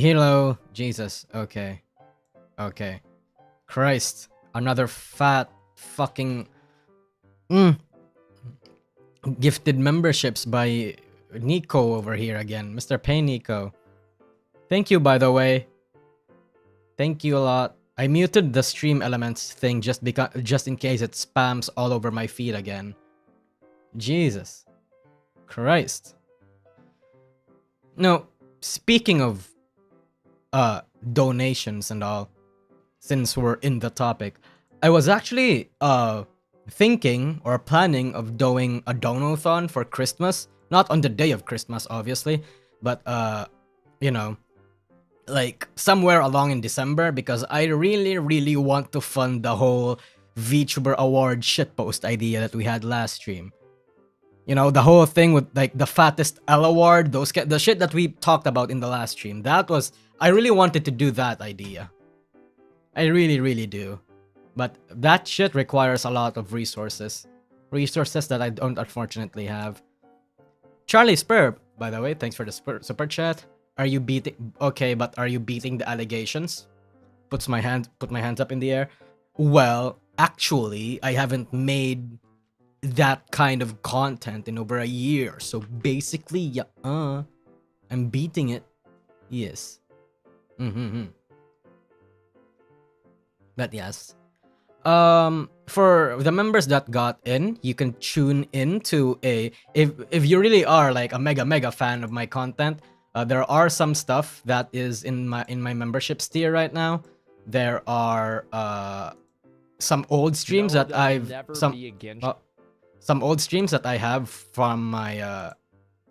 Hello, Jesus. Okay. Okay. Christ. Another fat fucking gifted memberships by Nico over here again. Mr. Pay Nico. Thank you, by the way. Thank you a lot. I muted the stream elements thing just in case it spams all over my feed again. Jesus Christ. No, speaking of donations and all, since we're in the topic, I was actually thinking or planning of doing a donathon for Christmas. Not on the day of Christmas, obviously, but you know, like somewhere along in December, because I really want to fund the whole VTuber Award shitpost idea that we had last stream. You know, the whole thing with like the fattest L award, the shit that we talked about in the last stream. I really wanted to do that idea. I really do. But that shit requires a lot of resources. Resources that I don't unfortunately have. Charlie Spur, by the way, thanks for the super chat. Are you beating... Okay, but are you beating the allegations? Put my hands up in the air. Well, actually, I haven't made that kind of content in over a year. So basically, yeah, I'm beating it. Yes. But yes. For the members that got in, you can tune in to if you really are like a mega fan of my content, there are some stuff that is in my membership tier right now. There are some old streams that I've some old streams that I have from my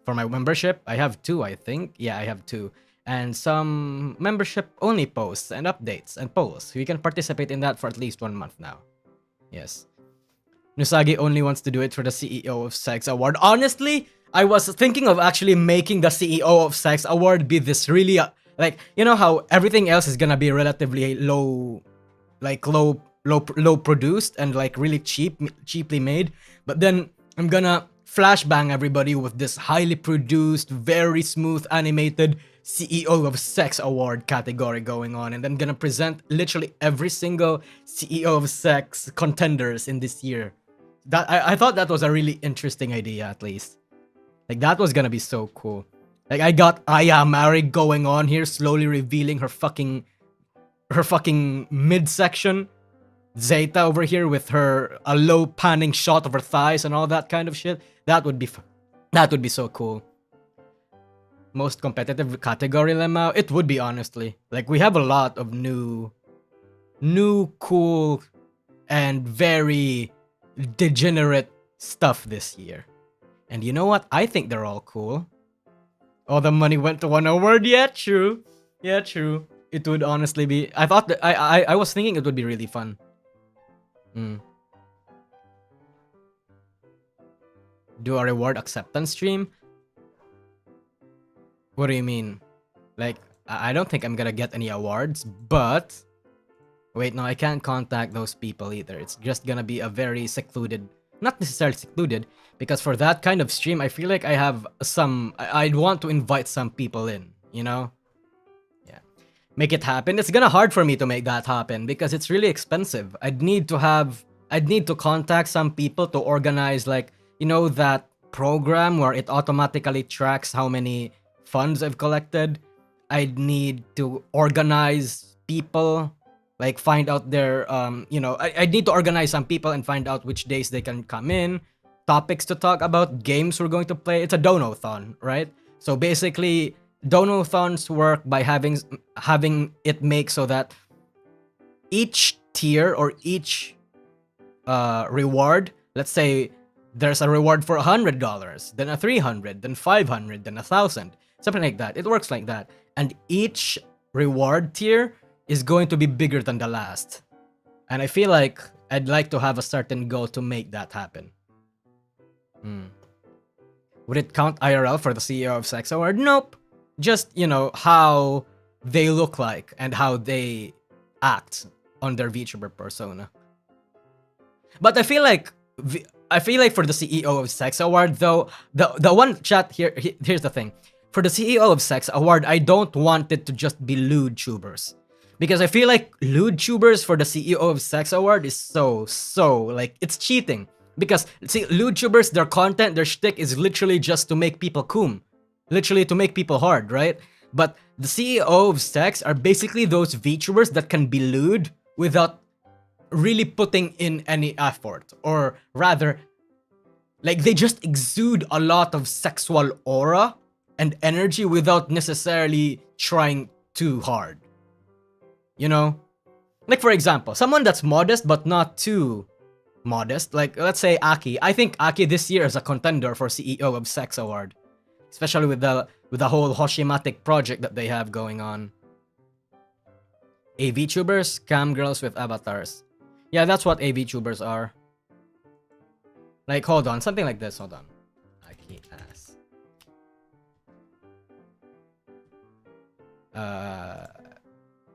membership. I have 2, I think. Yeah, I have 2. And some membership only posts and updates and polls. You can participate in that for at least 1 month now. Yes. Nusagi only wants to do it for the CEO of Sex Award. Honestly, I was thinking of actually making the CEO of Sex Award be this really like, you know how everything else is gonna be relatively low produced and like really cheaply made, but then I'm gonna flashbang everybody with this highly produced, very smooth animated CEO of Sex Award category going on, and I'm gonna present literally every single CEO of Sex contenders in this year. That I thought that was a really interesting idea, at least. Like, that was gonna be so cool. Like, I got Aya Mari going on here, slowly revealing her fucking midsection. Zeta over here with a low panning shot of her thighs and all that kind of shit. That would be so cool. Most competitive category lemma? It would be, honestly. Like, we have a lot of new, cool, and very degenerate stuff this year. And you know what? I think they're all cool. All the money went to one award? Yeah, true. Yeah, true. It would honestly be... I thought that... I was thinking it would be really fun. Do a reward acceptance stream? What do you mean? Like, I don't think I'm gonna get any awards, but... Wait, no, I can't contact those people either. It's just gonna be a very secluded... Not necessarily secluded, because for that kind of stream, I feel like I have some... I'd want to invite some people in, you know? Yeah. Make it happen. It's gonna hard for me to make that happen, because it's really expensive. I'd need to contact some people to organize, like, you know, that program where it automatically tracks how many funds I've collected. I'd need to organize people, like find out their, you know, I'd need to organize some people and find out which days they can come in, topics to talk about, games we're going to play. It's a donathon, right? So basically, donathons work by having it make so that each tier or each reward, let's say there's a reward for $100, then a $300, then $500, then $1,000, something like that. It works like that, and each reward tier is going to be bigger than the last. And I feel like I'd like to have a certain goal to make that happen. Would it count IRL for the CEO of Sex Award? Nope. Just, you know, how they look like and how they act on their VTuber persona. But I feel like for the CEO of Sex Award, though, the one chat here, here's the thing. for the CEO of Sex award, I don't want it to just be lewd tubers. Because I feel like lewd tubers for the CEO of Sex award is so, like, it's cheating. Because, see, lewd tubers, their content, their shtick is literally just to make people cum. Literally to make people hard, right? But the CEO of Sex are basically those VTubers that can be lewd without really putting in any effort. Or rather, like, they just exude a lot of sexual aura and energy without necessarily trying too hard. You know? Like, for example, someone that's modest but not too modest, like, let's say Aki. I think Aki this year is a contender for CEO of Sex Award. Especially with the whole Hoshimatic project that they have going on. AV tubers, cam girls with avatars. Yeah, that's what AV tubers are. Like, hold on, something like this, hold on. Aki ass.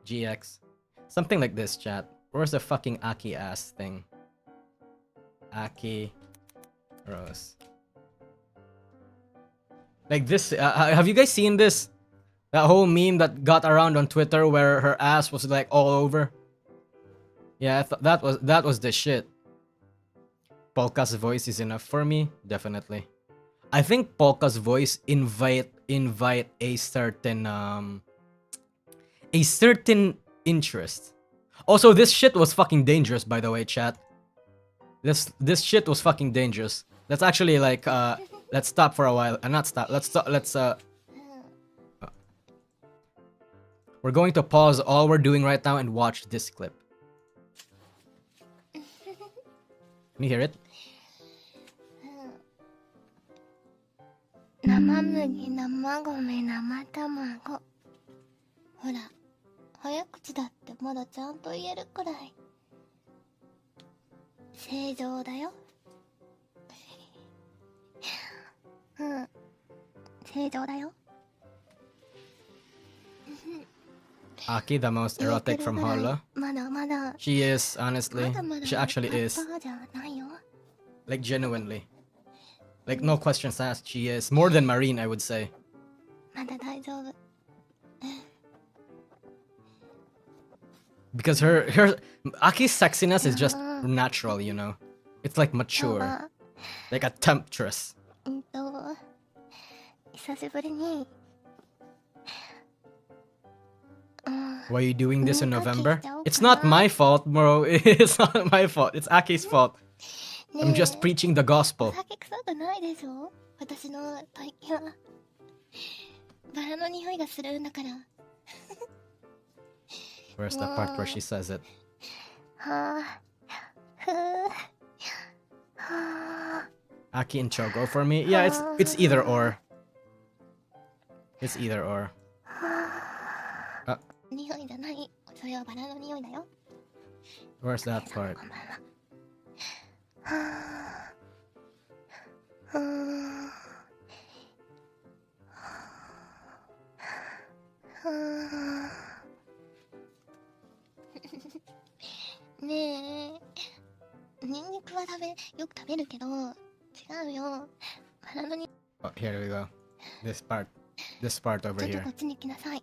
GX. Something like this, chat. Where's the fucking Aki ass thing? Aki Rose. Like this, have you guys seen this? That whole meme that got around on Twitter where her ass was like all over? Yeah, that was the shit. Polka's voice is enough for me, definitely. I think Polka's voice invite a certain interest. Also, this shit was fucking dangerous, by the way, chat. This shit was fucking dangerous. Let's actually like let's stop for a while. Not stop. Let's we're going to pause all we're doing right now and watch this clip. Can you hear it? 生麦、生米、生卵。ほら、早口だってまだちゃんと言えるくらい。正常だよ。うん、正常だよ。Aki, the most erotic from Holla. まだまだ。 She is, honestly. まだまだ She actually is. パパじゃないよ。 Like, genuinely. Like, no questions asked, she is. More than Marine, I would say. まだ大丈夫。 Because Aki's sexiness is just natural, you know? It's like mature. Like a temptress. 久しぶりに。 Why are you doing this in November? It's not my fault, bro. It's not my fault. It's Aki's fault. I'm just preaching the gospel. 酒臭くないでしょ私の体型は。バラの匂いがするんだから。 Where's the part where she says it? はぁ。Aki and Cho go for me? Yeah, it's either or. It's either or. 匂いじゃない。それはバラの匂いだよ。 Where's that part? こんばんは。はぁ。ねえ、ニンニクはよく食べるけど、違うよ。バラのに。 Oh, here we go. This part over ちょっと here. こっちに来なさい。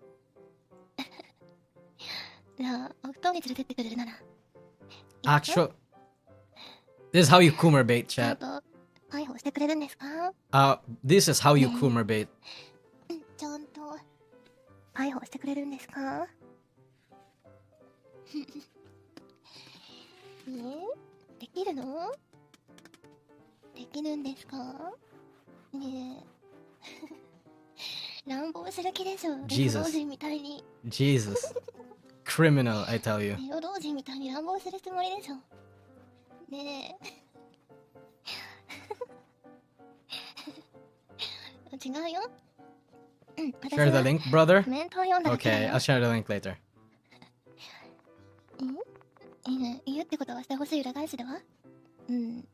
じゃあ、お布団に連れてってくれるなら。 Actual. This is how you Coomer bait, ちゃん chat. と逮捕してくれるんですか？ This is how you Coomer bait. ちゃんと逮捕してくれるんですか？できるの？できるんですか？ねえ。乱暴する気でしょ。ネロ老人みたいに。 Jesus. Criminal, I tell you. ネロ老人みたいに乱暴するつもりでしょ。ねえ。違うよ。Share the link, brother? コメントを読んだだけだ Okay, よ。 I'll share the link later. 言うってことはしてほしい裏返しでは？うん。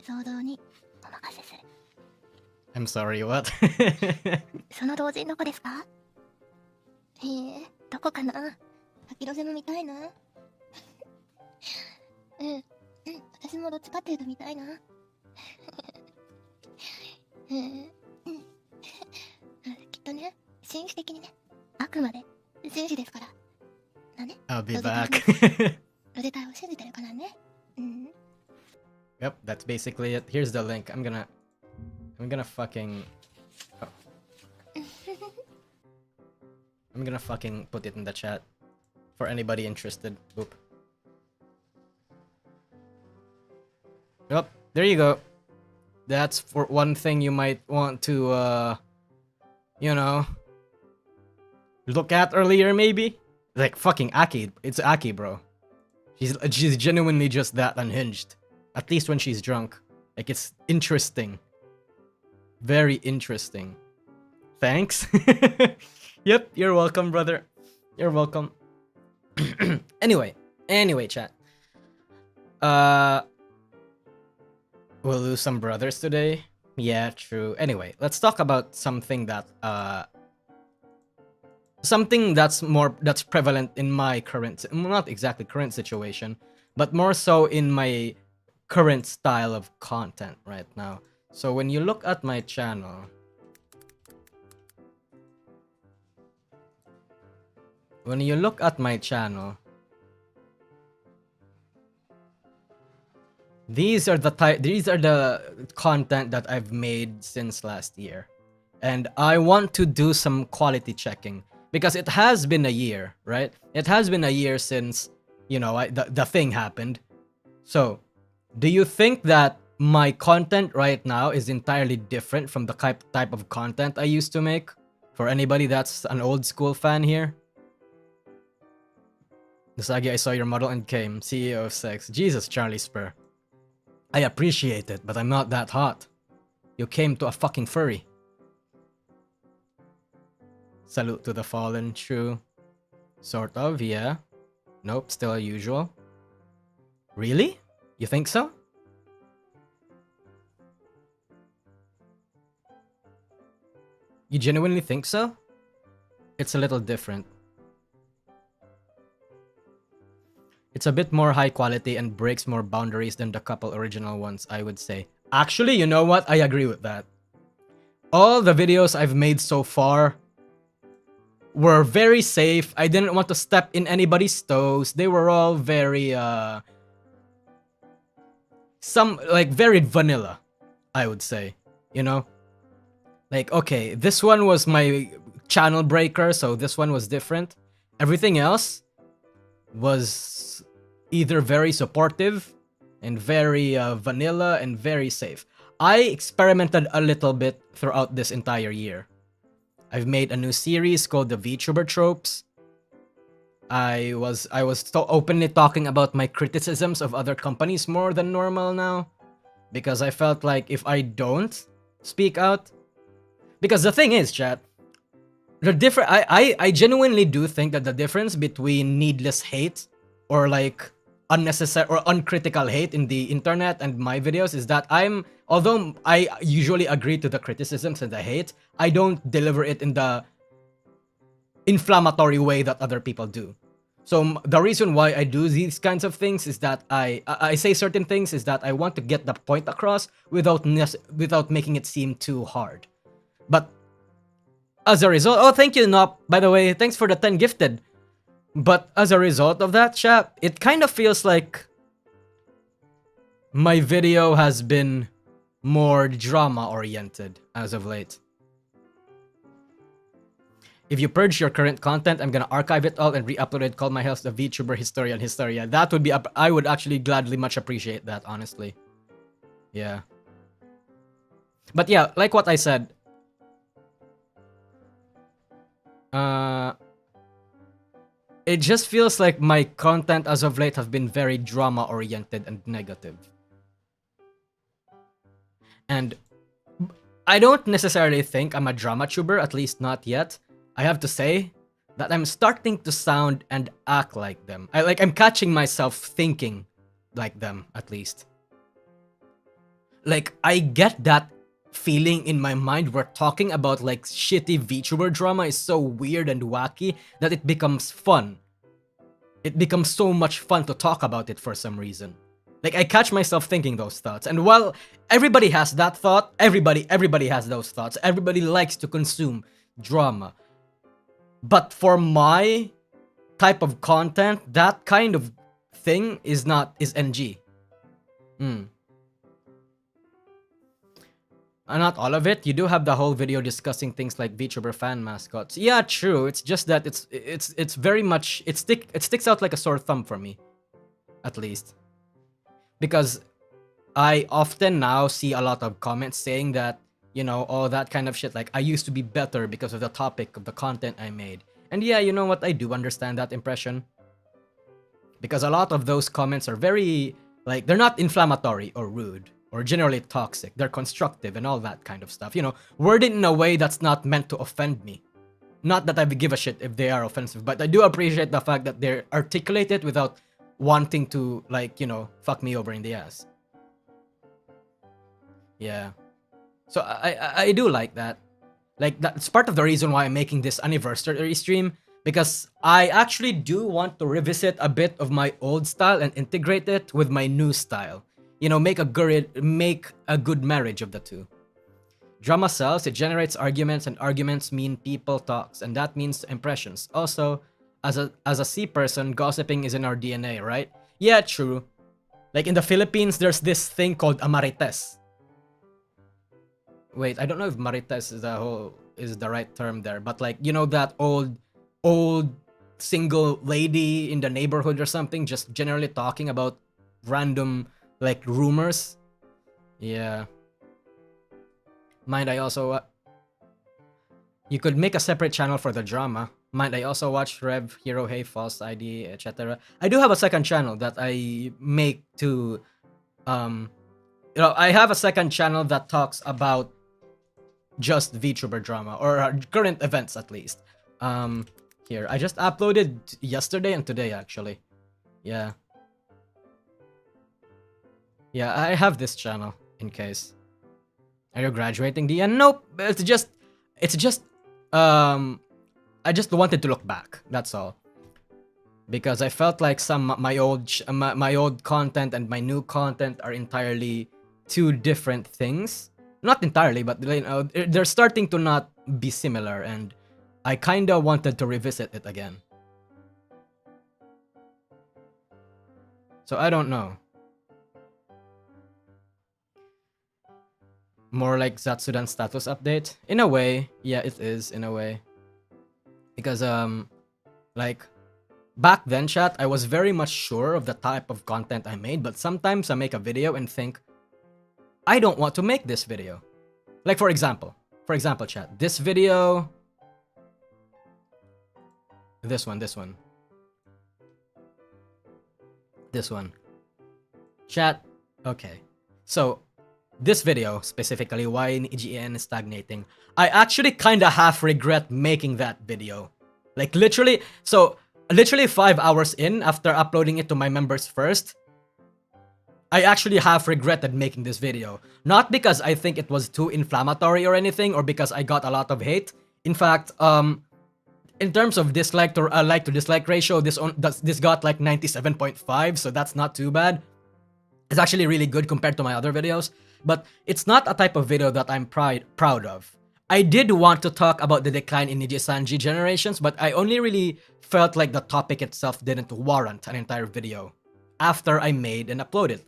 想像にお任せする。 I'm sorry, what? その同人どこですか？どこかな？アキロゼム見たいな。私もどっちかっていうと見たいな。紳士的にね。あくまで紳士ですから。だね。 I'll be ロゼ隊 back. ロゼ隊を信じてるからね。うん。 Yep, that's basically it. Here's the link. I'm gonna fucking oh. I'm gonna fucking put it in the chat for anybody interested. Boop. Yep, there you go. That's for one thing you might want to you know, look at earlier maybe. Like fucking Aki. It's Aki, bro. She's genuinely just that unhinged. At least when she's drunk. Like, it's interesting. Very interesting. Thanks. Yep, you're welcome, brother. You're welcome. Anyway, chat. We'll lose some brothers today. Yeah, true. Anyway, let's talk about something that that's prevalent in my current, not exactly current situation, but more so in my current style of content right now. So when you look at my channel, these are the content that I've made since last year, and I want to do some quality checking because it has been a year, right? It has been a year since, you know, the thing happened. So, do you think that my content right now is entirely different from the type of content I used to make? For anybody that's an old school fan here. Nasagi, I saw your model and came. CEO of Sex. Jesus, Charlie Spur. I appreciate it, but I'm not that hot. You came to a fucking furry. Salute to the fallen, true. Sort of, yeah. Nope, still usual. Really? You think so? You genuinely think so? It's a little different. It's a bit more high quality and breaks more boundaries than the couple original ones, I would say. Actually, you know what? I agree with that. All the videos I've made so far were very safe. I didn't want to step in anybody's toes. They were all very, very vanilla, I would say. You know? Like, okay, this one was my channel breaker, so this one was different. Everything else was either very supportive and very vanilla and very safe. I experimented a little bit throughout this entire year. I've made a new series called the VTuber Tropes. I was so openly talking about my criticisms of other companies more than normal now, because I felt like if I don't speak out, because the thing is, chat, I genuinely do think that the difference between needless hate or like unnecessary or uncritical hate in the internet and my videos is that although I usually agree to the criticisms and the hate, I don't deliver it in the inflammatory way that other people do. So the reason why I do these kinds of things is that I say certain things is that I want to get the point across without making it seem too hard. But as a result, oh, thank you, Nop. By the way, thanks for the 10 gifted. But as a result of that, chat, it kind of feels like my video has been more drama-oriented as of late. If you purge your current content, I'm gonna archive it all and re-upload it, call my house the VTuber Historian Historia. That would be I would actually gladly much appreciate that, honestly. Yeah. But yeah, like what I said, it just feels like my content as of late have been very drama-oriented and negative. And I don't necessarily think I'm a drama tuber, at least not yet. I have to say that I'm starting to sound and act like them. I'm catching myself thinking like them, at least. Like, I get that feeling in my mind where talking about like shitty VTuber drama is so weird and wacky that it becomes fun. It becomes so much fun to talk about it for some reason. Like, I catch myself thinking those thoughts. And while everybody has that thought, everybody has those thoughts. Everybody likes to consume drama. But for my type of content, that kind of thing is NG. Not all of it. You do have the whole video discussing things like VTuber fan mascots. Yeah, true. It's just that it's very much it sticks out like a sore thumb for me, at least, because I often now see a lot of comments saying that, you know, all that kind of shit. Like, I used to be better because of the topic of the content I made. And yeah, you know what? I do understand that impression, because a lot of those comments are very, like, they're not inflammatory or rude or generally toxic. They're constructive and all that kind of stuff. You know, worded in a way that's not meant to offend me. Not that I would give a shit if they are offensive, but I do appreciate the fact that they're articulated without wanting to, like, you know, fuck me over in the ass. Yeah. So I do like that. Like, that's part of the reason why I'm making this anniversary stream, because I actually do want to revisit a bit of my old style and integrate it with my new style. You know, make a good marriage of the two. Drama sells, it generates arguments, and arguments mean people talks, and that means impressions. Also, as a C person, gossiping is in our DNA, right? Yeah, true. Like, in the Philippines, there's this thing called amarites. Wait, I don't know if marites is the right term there, but, like, you know, that old single lady in the neighborhood or something, just generally talking about random, like, rumors. Yeah. Mind I also you could make a separate channel for the drama. Mind I also watch Rev, Hero, Hey, False ID, etc. I do have a second channel that I make to you know, I have a second channel that talks about just VTuber drama, or current events at least. Here, I just uploaded yesterday and today, actually. Yeah. Yeah, I have this channel, in case. Are you graduating, Dian? Nope, it's just, I just wanted to look back, that's all. Because I felt like my old content and my new content are entirely two different things. Not entirely, but, you know, they're starting to not be similar, and I kinda wanted to revisit it again. So I don't know. More like Zatsudan status update? In a way, yeah, it is, in a way. Because, like, back then, chat, I was very much sure of the type of content I made, but sometimes I make a video and think, I don't want to make this video. Like, for example, chat, this video... This one. Chat, okay. So, this video, specifically, why EGN is stagnating, I actually kinda half regret making that video. Like, literally 5 hours in, after uploading it to my members first, I actually half regretted making this video. Not because I think it was too inflammatory or anything, or because I got a lot of hate. In fact, in terms of dislike to like to dislike ratio, this got like 97.5, so that's not too bad. It's actually really good compared to my other videos, but it's not a type of video that I'm proud of. I did want to talk about the decline in Nijisanji generations, but I only really felt like the topic itself didn't warrant an entire video after I made and uploaded.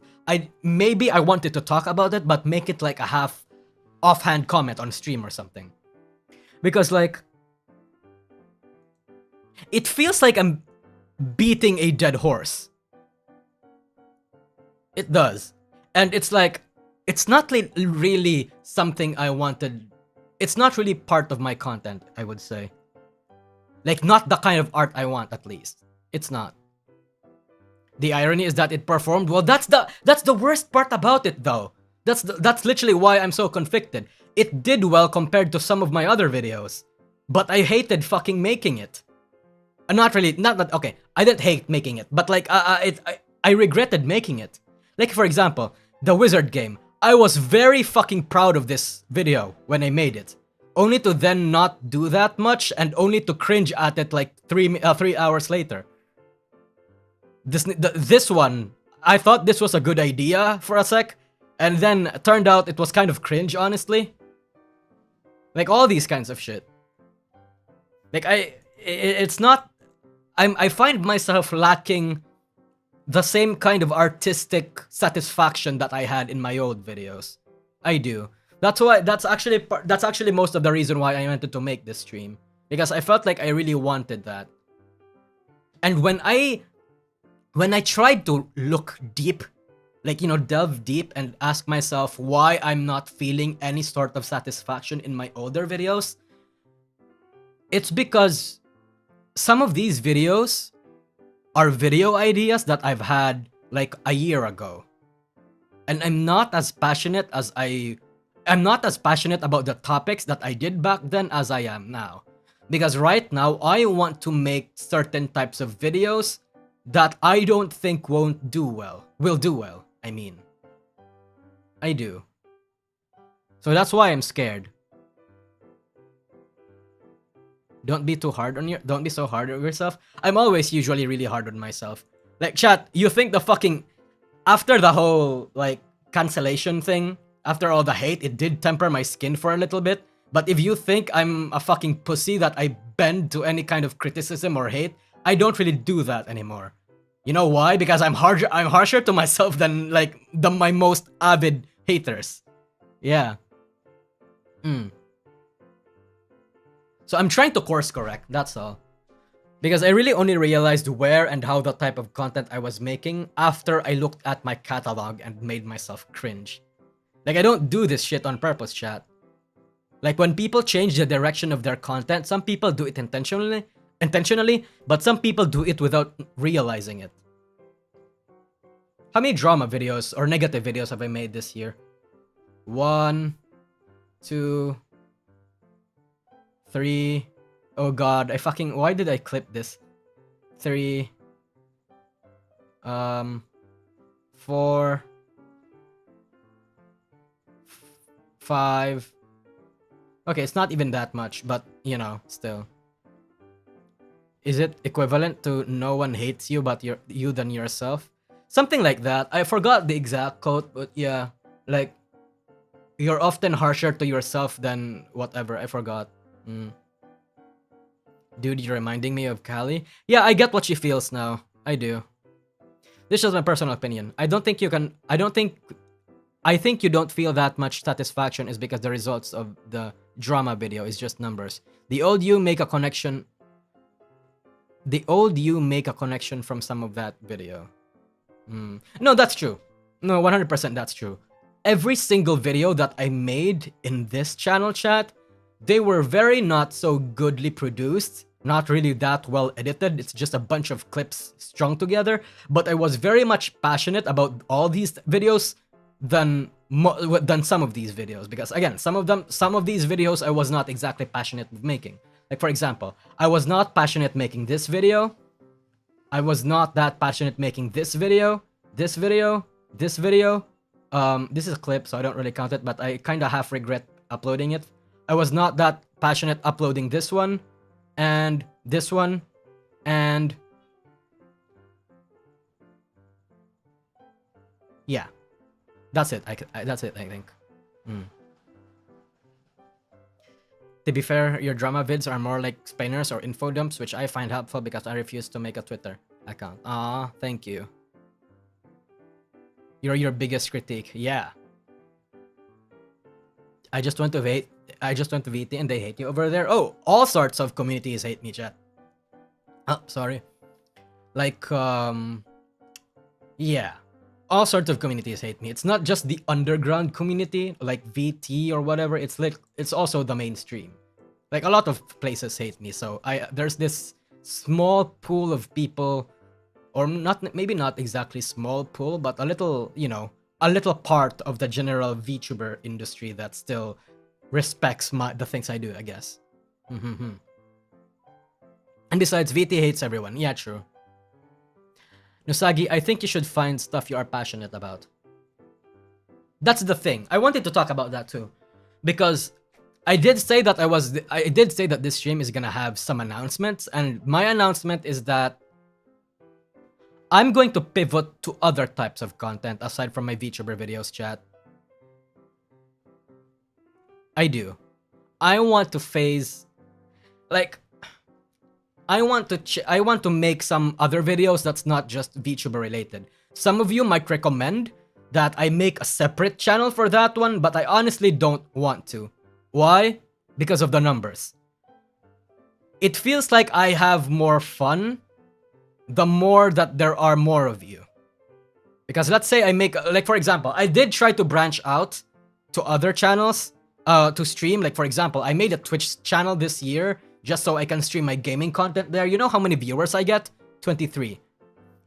Maybe I wanted to talk about it, but make it like a half offhand comment on stream or something. Because, like, it feels like I'm beating a dead horse. It does. And it's like, it's not really something I wanted. It's not really part of my content, I would say. Like, not the kind of art I want, at least. It's not. The irony is that it performed well. That's the worst part about it, though. That's literally why I'm so conflicted. It did well compared to some of my other videos, but I hated fucking making it. Not that. Okay, I didn't hate making it, but, like, I regretted making it. Like, for example, the wizard game. I was very fucking proud of this video when I made it, only to then not do that much, and only to cringe at it like 3 hours later. This one, I thought this was a good idea for a sec, and then it turned out it was kind of cringe, honestly. Like, all these kinds of shit. Like, it's not. I find myself lacking the same kind of artistic satisfaction that I had in my old videos. I do. That's why. That's actually most of the reason why I wanted to make this stream, because I felt like I really wanted that. And when I tried to look deep, like, you know, delve deep and ask myself why I'm not feeling any sort of satisfaction in my older videos, it's because some of these videos are video ideas that I've had like a year ago. And I'm not as passionate about the topics that I did back then as I am now. Because right now, I want to make certain types of videos that I don't think will do well. I mean. I do. So that's why I'm scared. Don't be so hard on yourself. I'm always usually really hard on myself. Like, chat, you think after the whole, like, cancellation thing, after all the hate, it did temper my skin for a little bit. But if you think I'm a fucking pussy that I bend to any kind of criticism or hate, I don't really do that anymore. You know why? Because I'm harsher to myself than, like, my most avid haters. Yeah. So I'm trying to course correct, that's all. Because I really only realized where and how the type of content I was making after I looked at my catalog and made myself cringe. Like, I don't do this shit on purpose, chat. Like, when people change the direction of their content, some people do it intentionally, but some people do it without realizing it. How many drama videos or negative videos have I made this year? 1, 2, 3. Oh god, why did I clip this? 3, 4, 5. Okay, it's not even that much, but, you know, still. Is it equivalent to no one hates you but you than yourself? Something like that. I forgot the exact quote, but yeah. Like, you're often harsher to yourself than whatever. I forgot. Dude, you're reminding me of Callie. Yeah, I get what she feels now. I do. This is my personal opinion. I think you don't feel that much satisfaction is because the results of the drama video is just numbers. The old you make a connection from some of that video. No, that's true. No, 100% that's true. Every single video that I made in this channel, chat, they were very not so goodly produced, not really that well edited. It's just a bunch of clips strung together. But I was very much passionate about all these videos than some of these videos, because again, some of these videos I was not exactly passionate with making. Like, for example, I was not passionate making this video. I was not that passionate making this video, this video, this video. This is a clip, so I don't really count it, but I kind of half regret uploading it. I was not that passionate uploading this one, and this one, and yeah, that's it. That's it, I think. To be fair, your drama vids are more like spainers or info dumps, which I find helpful because I refuse to make a Twitter account. Ah, thank you. You're your biggest critique. Yeah. I just went to VT and they hate you over there. Oh, all sorts of communities hate me, chat. Oh, sorry. Like, yeah. All sorts of communities hate me. It's not just the underground community, like VT or whatever. It's also the mainstream. Like, a lot of places hate me. So there's this small pool of people, or maybe not exactly small pool, but a little, you know, a little part of the general VTuber industry that still respects the things I do, I guess. And besides, VT hates everyone. Yeah, true. Nusagi, I think you should find stuff you are passionate about. That's the thing. I wanted to talk about that too, because I did say that this stream is gonna have some announcements, and my announcement is that I'm going to pivot to other types of content aside from my VTuber videos, chat. I do. I want to phase, like, I want to make some other videos that's not just VTuber related. Some of you might recommend that I make a separate channel for that one, but I honestly don't want to. Why? Because of the numbers. It feels like I have more fun the more that there are more of you. Because let's say I make, like for example, I did try to branch out to other channels to stream. Like for example, I made a Twitch channel this year just so I can stream my gaming content there. You know how many viewers I get? 23.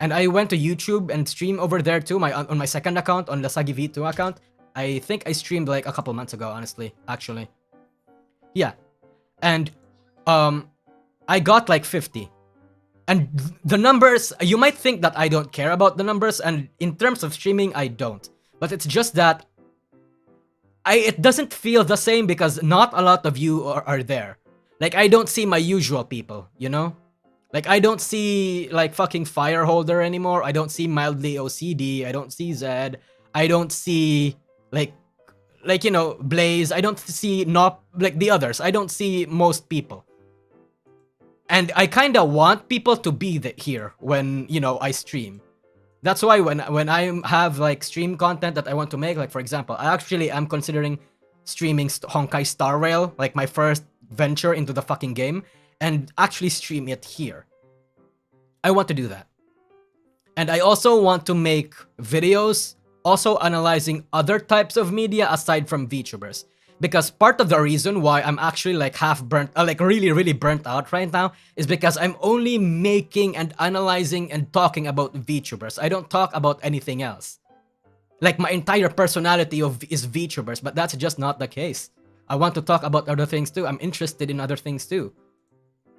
And I went to YouTube and stream over there too, on my second account, on Lasagi V2 account. I think I streamed like a couple months ago, honestly, actually. Yeah. And I got like 50. And the numbers, you might think that I don't care about the numbers, and in terms of streaming, I don't. But it's just that it doesn't feel the same because not a lot of you are there. Like, I don't see my usual people, you know? Like, I don't see, like, fucking Fireholder anymore. I don't see Mildly OCD. I don't see Zed. I don't see, like, you know, Blaze. I don't see, like, the others. I don't see most people. And I kind of want people to be here when, you know, I stream. That's why when I have, like, stream content that I want to make, like, for example, I actually am considering streaming Honkai Star Rail, like, my first venture into the fucking game, and actually stream it here. I want to do that. And I also want to make videos also analyzing other types of media aside from VTubers. Because part of the reason why I'm actually like half burnt, like really burnt out right now is because I'm only making and analyzing and talking about VTubers. I don't talk about anything else. Like my entire personality is VTubers, but that's just not the case. I want to talk about other things too. I'm interested in other things too.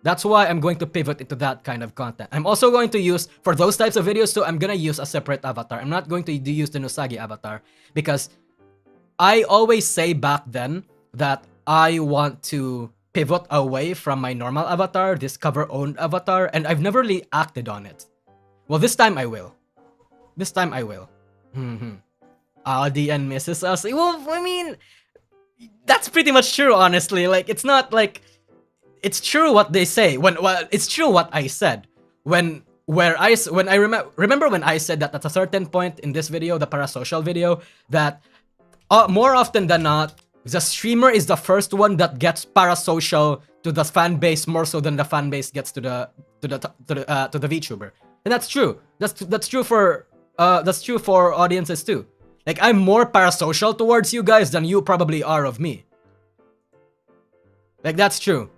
That's why I'm going to pivot into that kind of content. I'm also going to use, for those types of videos too, I'm gonna use a separate avatar. I'm not going to use the Nusagi avatar because I always say back then that I want to pivot away from my normal avatar, this cover-owned avatar, and I've never really acted on it. Well, this time I will. This time I will. Aldi misses us. Well, I mean, that's pretty much true, honestly. Like, it's not like... It's true what they say. It's true what I said. Remember when I said that at a certain point in this video, the parasocial video, that more often than not, the streamer is the first one that gets parasocial to the fan base more so than the fan base gets to the VTuber, and that's true. That's true for audiences too. Like, I'm more parasocial towards you guys than you probably are of me. Like, that's true.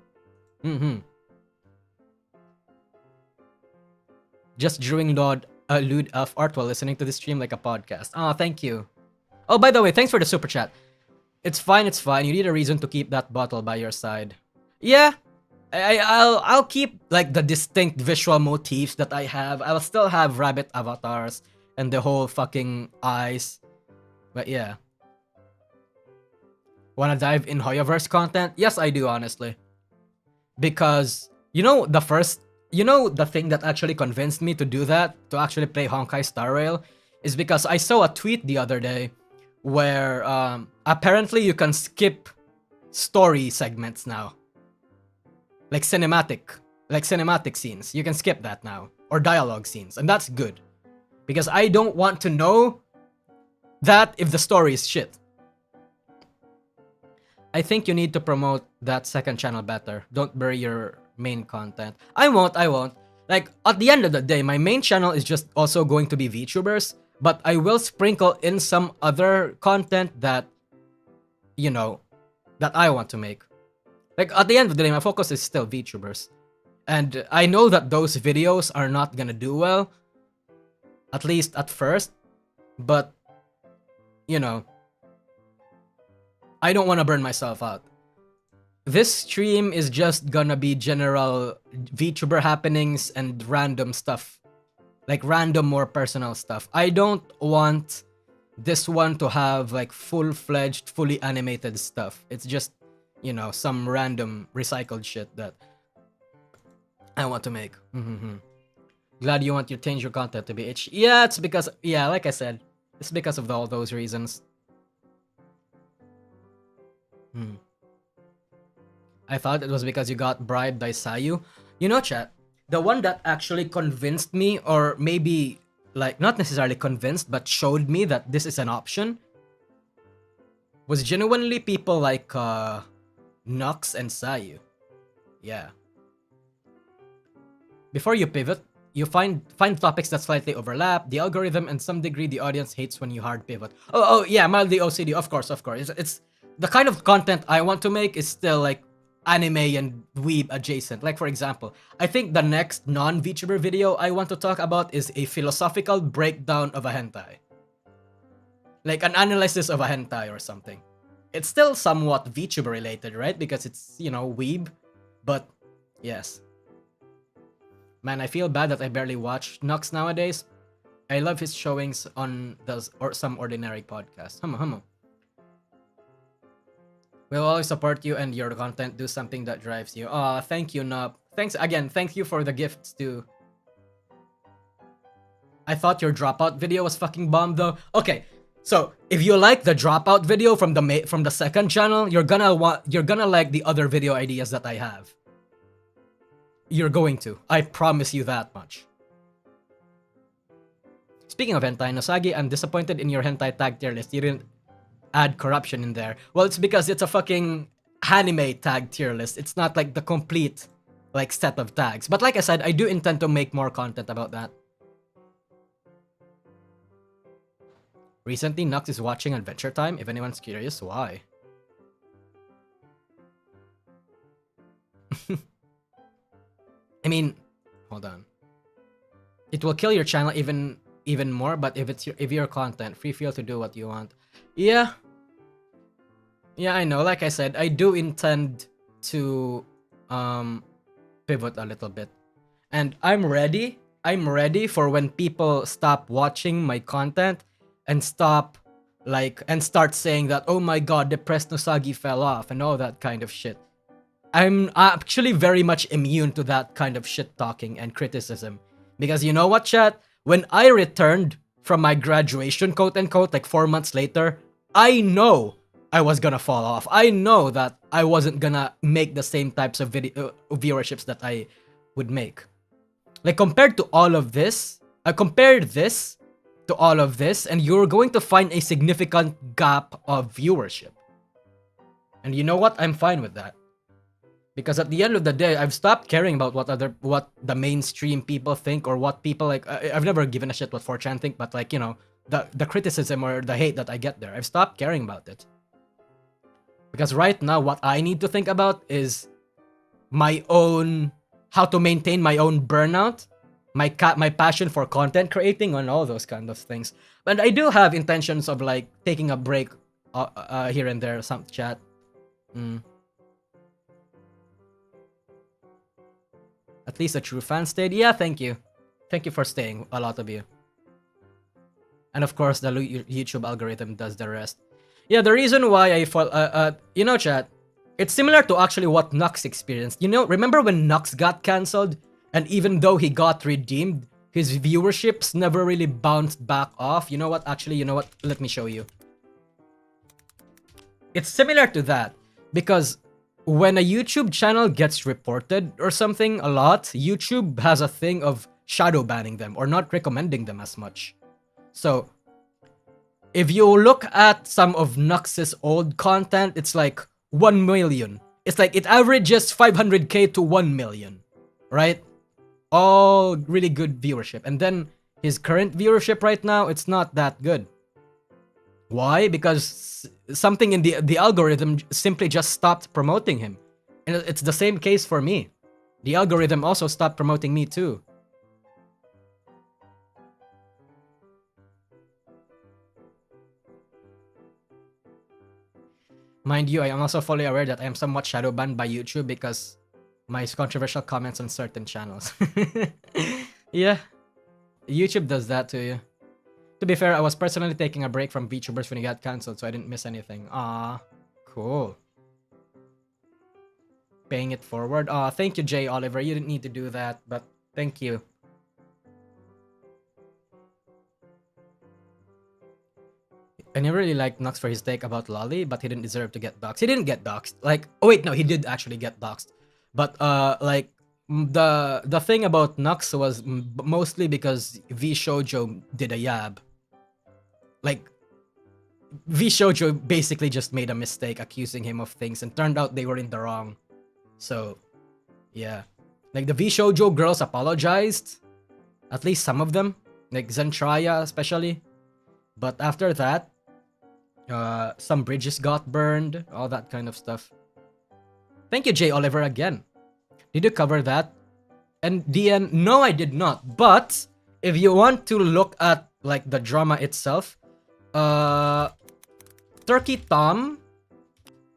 Just drawing lewd elf art while listening to the stream like a podcast. Oh, thank you. Oh, by the way, thanks for the super chat. It's fine, it's fine. You need a reason to keep that bottle by your side. Yeah, I'll keep like the distinct visual motifs that I have. I'll still have rabbit avatars and the whole fucking eyes. But yeah. Wanna dive in Hoyoverse content? Yes, I do, honestly. Because, you know, the thing that actually convinced me to do that, to actually play Honkai Star Rail, is because I saw a tweet the other day where apparently you can skip story segments now. Like cinematic scenes. You can skip that now. Or dialogue scenes. And that's good. Because I don't want to know that if the story is shit. I think you need to promote that second channel better. Don't bury your main content. I won't. Like, at the end of the day, my main channel is just also going to be VTubers, but I will sprinkle in some other content that, you know, that I want to make. Like, at the end of the day, my focus is still VTubers. And I know that those videos are not gonna do well, at least at first, but, you know, I don't want to burn myself out. This stream is just gonna be general VTuber happenings and random stuff. Like random, more personal stuff. I don't want this one to have like full-fledged, fully animated stuff. It's just, you know, some random recycled shit that I want to make. Glad you want to change your content to be itchy. Yeah, it's because, yeah, like I said, it's because of all those reasons. I thought it was because you got bribed by Sayu. You know, chat, the one that actually convinced me, or maybe like not necessarily convinced, but showed me that this is an option, was genuinely people like Nux and Sayu. Yeah. Before you pivot, you find topics that slightly overlap. The algorithm and some degree the audience hates when you hard pivot. Oh yeah, mildly OCD. Of course. It's the kind of content I want to make is still like anime and weeb adjacent. Like for example, I think the next non-VTuber video I want to talk about is a philosophical breakdown of a hentai. Like an analysis of a hentai or something. It's still somewhat VTuber related, right? Because it's, you know, weeb. But yes. Man, I feel bad that I barely watch Nux nowadays. I love his showings on some ordinary podcast. Humo. We'll always support you and your content. Do something that drives you. Aw, thank you, Nub. Thanks again. Thank you for the gifts too. I thought your dropout video was fucking bomb though. Okay, so if you like the dropout video from the second channel, you're gonna like the other video ideas that I have. You're going to. I promise you that much. Speaking of hentai, Nosagi, I'm disappointed in your hentai tag tier list. You didn't add corruption in there. Well, it's because it's a fucking anime tag tier list. It's not like the complete like set of tags. But like I said, I do intend to make more content about that. Recently, Nux is watching Adventure Time. If anyone's curious, why? I mean, hold on. It will kill your channel even more, but if your content, free feel to do what you want. Yeah. Yeah, I know. Like I said, I do intend to pivot a little bit. And I'm ready. I'm ready for when people stop watching my content and start saying that, oh my god, depressed Nosagi fell off and all that kind of shit. I'm actually very much immune to that kind of shit talking and criticism. Because you know what, chat? When I returned from my graduation, quote unquote, like 4 months later, I know I was gonna fall off. I know that I wasn't gonna make the same types of video viewerships that I would make. Like compared to all of this, I compared this to all of this, and you're going to find a significant gap of viewership. And you know what? I'm fine with that. Because at the end of the day, I've stopped caring about what the mainstream people think or what people like. I've never given a shit what 4chan think, but like, you know, the criticism or the hate that I get there, I've stopped caring about it. Because right now, what I need to think about is how to maintain my own burnout, my passion for content creating, and all those kind of things. But I do have intentions of like taking a break here and there, some chat. At least a true fan stayed. Yeah, thank you. Thank you for staying, a lot of you. And of course, the YouTube algorithm does the rest. Yeah, the reason why I fall, you know, chat, it's similar to actually what Nux experienced. You know, remember when Nux got cancelled? And even though he got redeemed, his viewerships never really bounced back off. You know what? Actually, you know what? Let me show you. It's similar to that. Because when a YouTube channel gets reported or something a lot, YouTube has a thing of shadow banning them or not recommending them as much. So, if you look at some of Nux's old content, it's like 1 million. It's like it averages 500k to 1 million, right? All really good viewership. And then his current viewership right now, it's not that good. Why? Because something in the algorithm simply just stopped promoting him. And it's the same case for me. The algorithm also stopped promoting me too. Mind you, I am also fully aware that I am somewhat shadow banned by YouTube because my controversial comments on certain channels. Yeah, YouTube does that to you. To be fair, I was personally taking a break from VTubers when he got cancelled, so I didn't miss anything. Ah, cool. Paying it forward. Ah, thank you, Jay Oliver. You didn't need to do that, but thank you. I never really liked Nux for his take about Lolly, but he didn't deserve to get doxxed. He didn't get doxxed. Like, oh wait, no, he did actually get doxxed. But like, the thing about Nux was mostly because V Shoujo did a yab. Like, V Shoujo basically just made a mistake accusing him of things, and turned out they were in the wrong. So, yeah. Like, the V Shoujo girls apologized. At least some of them. Like, Zentraya especially. But after that, some bridges got burned. All that kind of stuff. Thank you, Jay Oliver, again. Did you cover that? And DN, no, I did not. But, if you want to look at, like, the drama itself, Turkey Tom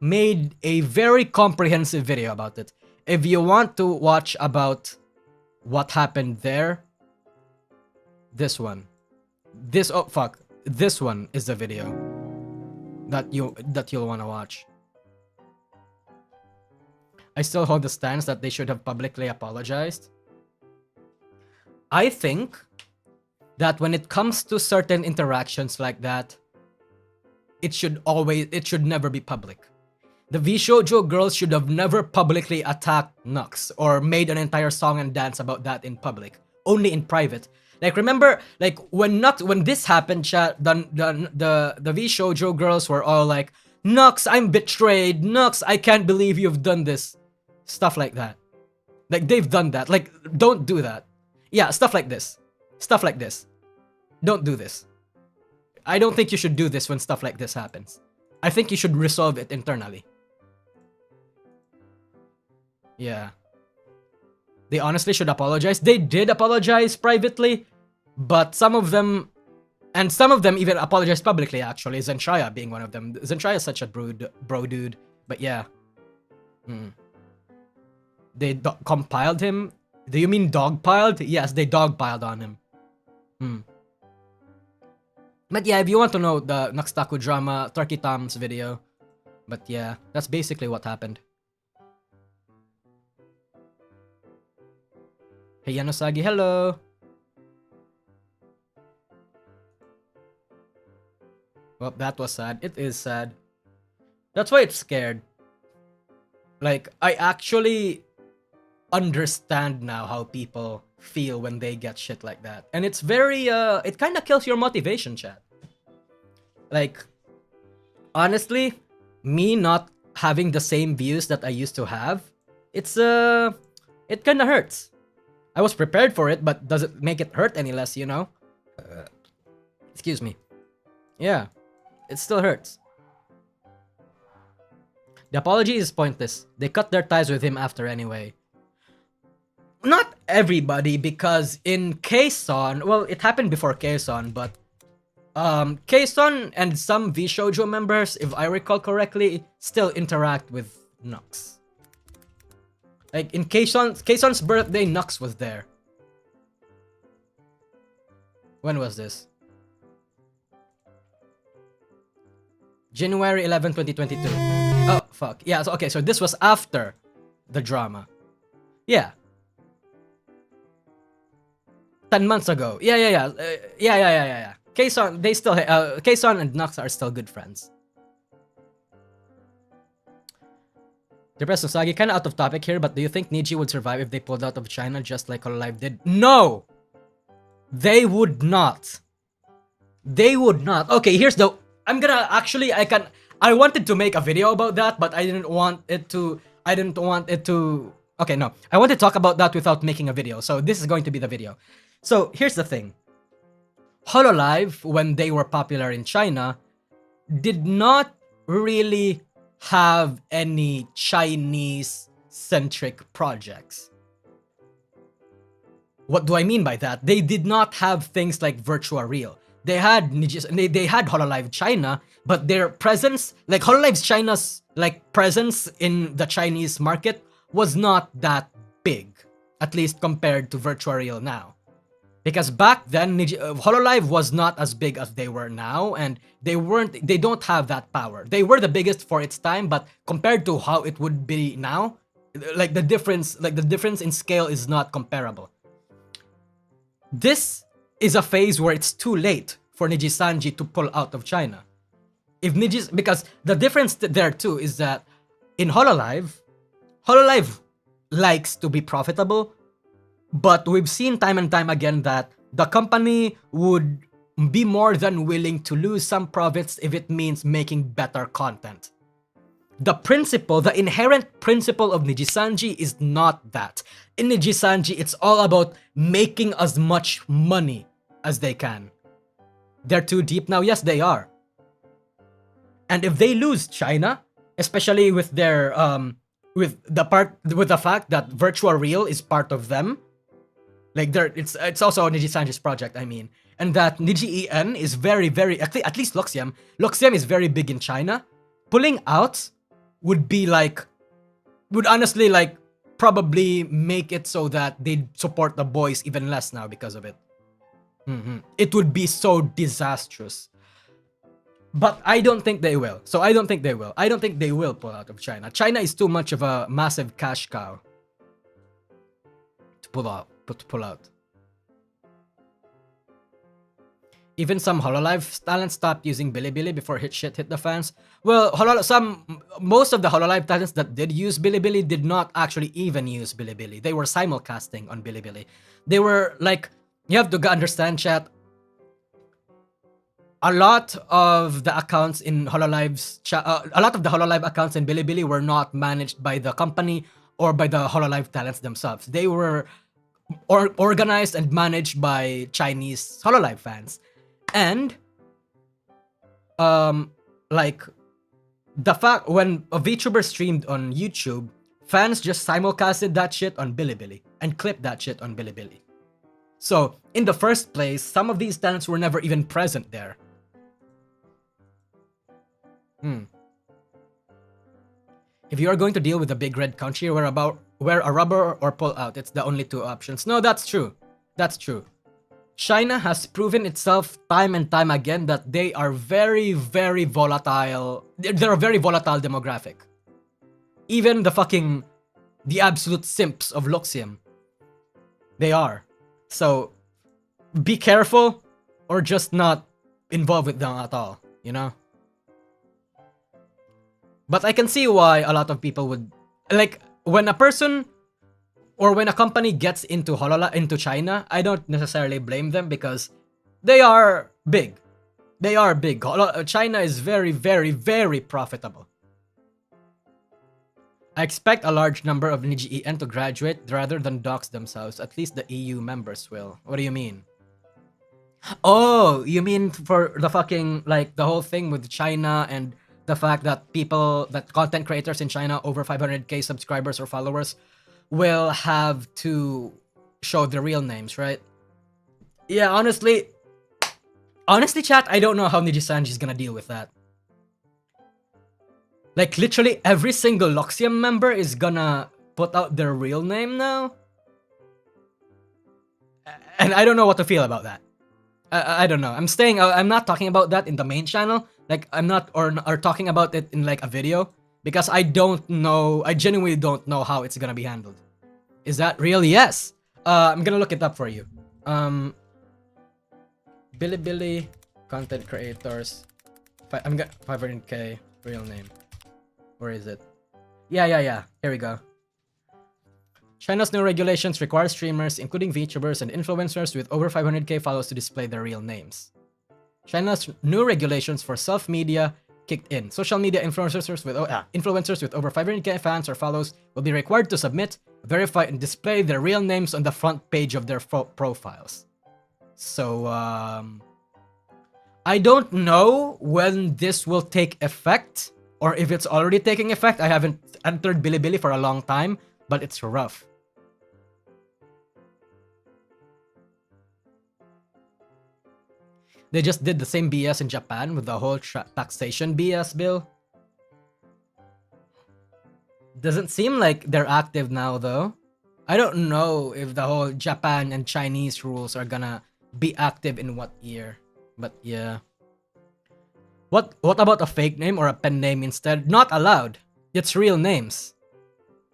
made a very comprehensive video about it. If you want to watch about what happened there, this one. This one is the video that you'll want to watch. I still hold the stance that they should have publicly apologized. I think that when it comes to certain interactions like that, it should never be public. The V Shoujo girls should have never publicly attacked Nux or made an entire song and dance about that in public. Only in private. Like, remember, like, when this happened, chat, the V Shoujo girls were all like, Nux, I'm betrayed. Nux, I can't believe you've done this. Stuff like that. Like, they've done that. Like, don't do that. Yeah, stuff like this. Stuff like this. Don't do this. I don't think you should do this when stuff like this happens. I think you should resolve it internally. Yeah. They honestly should apologize. They did apologize privately, but some of them even apologized publicly, actually. Zentraya being one of them. Zentraya is such a bro dude. But yeah. They compiled him. Do you mean dogpiled? Yes, they dogpiled on him. But yeah, if you want to know the Nuxtaku drama, Turkey Tom's video. But yeah, that's basically what happened. Hey Yanosagi, hello! Well, that was sad. It is sad. That's why it's scared. Like, I actually understand now how people feel when they get shit like that. And it's very, it kind of kills your motivation, chat. Like, honestly, me not having the same views that I used to have, it's, it kind of hurts. I was prepared for it, but does it make it hurt any less, you know? Excuse me. Yeah, it still hurts. The apology is pointless. They cut their ties with him after anyway. Not everybody, because in Kason, well, it happened before Kason, but Kason and some V Shoujo members, if I recall correctly, still interact with Nux. Like, in Kason's birthday, Nux was there. When was this? January 11, 2022. Oh, fuck. Yeah, so, okay, so this was after the drama. Yeah. 10 months ago. Yeah. Kason, they still, Kason and Nux are still good friends. Depressed Usagi, kinda out of topic here, but do you think Niji would survive if they pulled out of China just like Hololive did? No! They would not. They would not. Okay, here's the... I'm gonna actually... I wanted to make a video about that, but I didn't want it to... Okay, no. I want to talk about that without making a video, so this is going to be the video. So, here's the thing. Hololive, when they were popular in China, did not really have any Chinese-centric projects. What do I mean by that? They did not have things like Virtua Real. They had Hololive China, but their presence, like Hololive China's like presence in the Chinese market was not that big, at least compared to Virtua Real now. Because back then, Hololive was not as big as they were now, and they don't have that power. They were the biggest for its time, but compared to how it would be now, like the difference in scale is not comparable. This is a phase where it's too late for Nijisanji to pull out of China. Because the difference there too is that in Hololive likes to be profitable, but we've seen time and time again that the company would be more than willing to lose some profits if it means making better content. The principle, the inherent principle of Nijisanji is not that. In Nijisanji, it's all about making as much money as they can. They're too deep now? Yes, they are. And if they lose China, especially with their with the fact that virtual real is part of them, like it's also Nijisanji's project, I mean, and that Niji En is very, very, at least Luxiam is very big in China. Pulling out would honestly like probably make it so that they support the boys even less now because of it. It would be so disastrous. But I don't think they will. So I don't think they will. I don't think they will pull out of China. China is too much of a massive cash cow to pull out. Even some Hololive talents stopped using Bilibili before shit hit the fans. Well, most of the Hololive talents that did use Bilibili did not actually even use Bilibili. They were simulcasting on Bilibili. They were like, you have to understand, chat. A lot of the accounts in Hololive's a lot of the Hololive accounts in Bilibili were not managed by the company or by the Hololive talents themselves. They were organized and managed by Chinese Hololive fans. And like the fact when a VTuber streamed on YouTube, fans just simulcasted that shit on Bilibili and clipped that shit on Bilibili. So in the first place, some of these talents were never even present there. If you are going to deal with a big red country, wear a rubber or pull out. It's the only two options. No, that's true. That's true. China has proven itself time and time again that they are very, very volatile. They're a very volatile demographic. Even the absolute simps of Luxium. They are. So be careful or just not involved with them at all, you know? But I can see why a lot of people would, like, when a person or when a company gets into China, I don't necessarily blame them because they are big. They are big. China is very, very, very profitable. I expect a large number of Niji En to graduate rather than dox themselves. At least the EU members will. What do you mean? Oh, you mean for the the whole thing with China and the fact that content creators in China over 500k subscribers or followers will have to show their real names, right? Yeah, honestly, chat, I don't know how Nijisanji is gonna deal with that. Like, literally every single Luxium member is gonna put out their real name now? And I don't know what to feel about that. I don't know. I'm not talking about that in the main channel. Like, I'm not, or talking about it in like a video. Because I don't know, I genuinely don't know how it's gonna be handled. Is that real? Yes! I'm gonna look it up for you. Bilibili content creators. I'm gonna 500k real name. Where is it? Yeah. Here we go. China's new regulations require streamers, including VTubers and influencers with over 500k followers to display their real names. China's new regulations for self-media kicked in. Social media influencers with over 500k fans or followers will be required to submit, verify, and display their real names on the front page of their profiles. So, I don't know when this will take effect, or if it's already taking effect. I haven't entered Bilibili for a long time, but it's rough. They just did the same BS in Japan with the whole taxation BS bill. Doesn't seem like they're active now, though. I don't know if the whole Japan and Chinese rules are gonna be active in what year. But yeah. What about a fake name or a pen name instead? Not allowed. It's real names.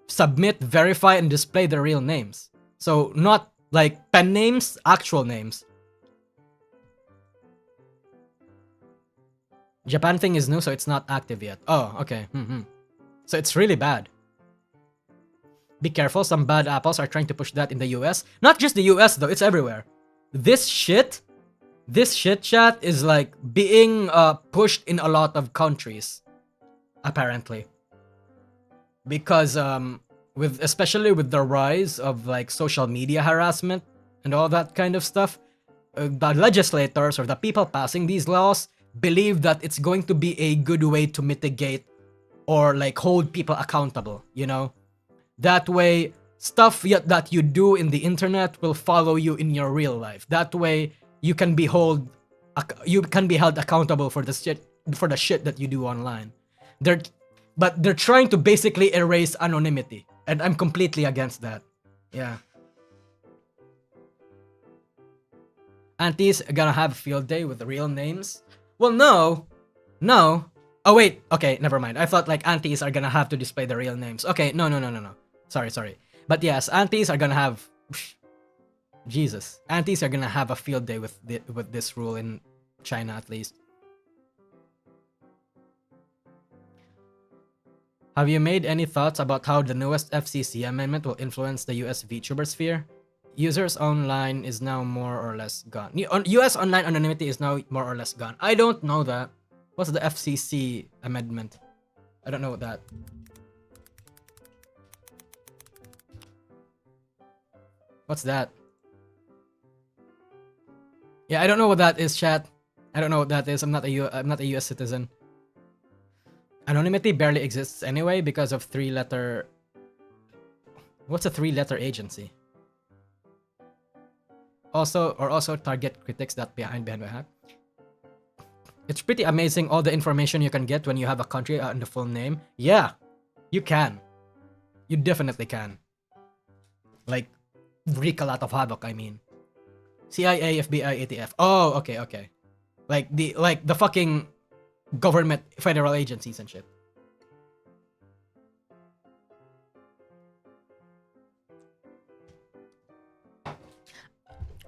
Submit, verify, and display the real names. So not like pen names, actual names. Japan thing is new, so it's not active yet. Oh, okay. So it's really bad. Be careful, some bad apples are trying to push that in the US. Not just the US though, it's everywhere. This shit chat is like being pushed in a lot of countries, apparently. Because especially with the rise of like social media harassment and all that kind of stuff, the legislators or the people passing these laws believe that it's going to be a good way to mitigate or like hold people accountable, you know? That way, stuff that you do in the internet will follow you in your real life. That way, you can be held accountable for the shit that you do online. But they're trying to basically erase anonymity, and I'm completely against that. Yeah. Aunties are gonna have a field day with the real names? Well, no. Oh wait, okay, never mind. I thought like aunties are gonna have to display the real names. Okay, no. Sorry. But yes, aunties are gonna have... Jesus. Aunties are gonna have a field day with this rule in China, at least. Have you made any thoughts about how the newest FCC amendment will influence the US VTuber sphere? Users online is now more or less gone. US online anonymity is now more or less gone. I don't know that. What's the FCC amendment? I don't know that. What's that? Yeah, I don't know what that is, chat. I don't know what that is. I'm not a US citizen. Anonymity barely exists anyway because of three-letter... What's a three-letter agency? Also target critics that behind the hack. It's pretty amazing all the information you can get when you have a country and the full name. Yeah, you can. You definitely can. Like, wreak a lot of havoc, I mean. CIA, FBI, ATF. Oh, okay. Like the fucking government, federal agencies and shit.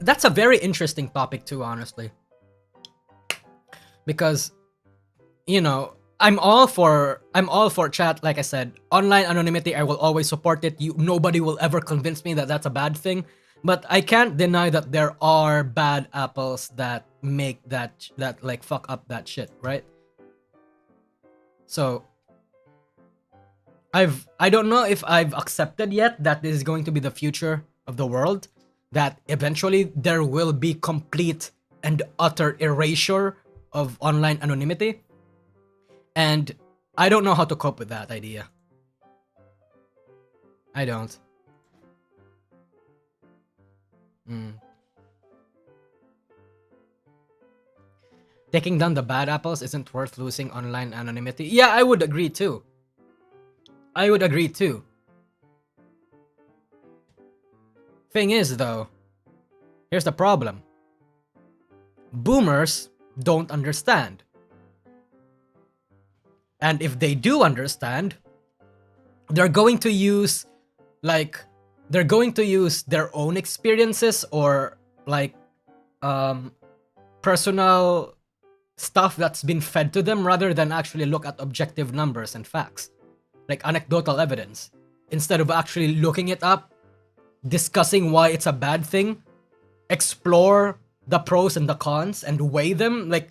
That's a very interesting topic too, honestly. Because, you know, I'm all for chat. Like I said, online anonymity, I will always support it. Nobody will ever convince me that that's a bad thing. But I can't deny that there are bad apples that make that like fuck up that shit, right? So I don't know if I've accepted yet that this is going to be the future of the world, that eventually there will be complete and utter erasure of online anonymity. And I don't know how to cope with that idea. I don't. Taking down the bad apples isn't worth losing online anonymity. Yeah, I would agree too. Thing is though, here's the problem. Boomers don't understand. And if they do understand, they're going to use their own experiences or like personal stuff that's been fed to them rather than actually look at objective numbers and facts, like anecdotal evidence, instead of actually looking it up, discussing why it's a bad thing, explore the pros and the cons and weigh them. Like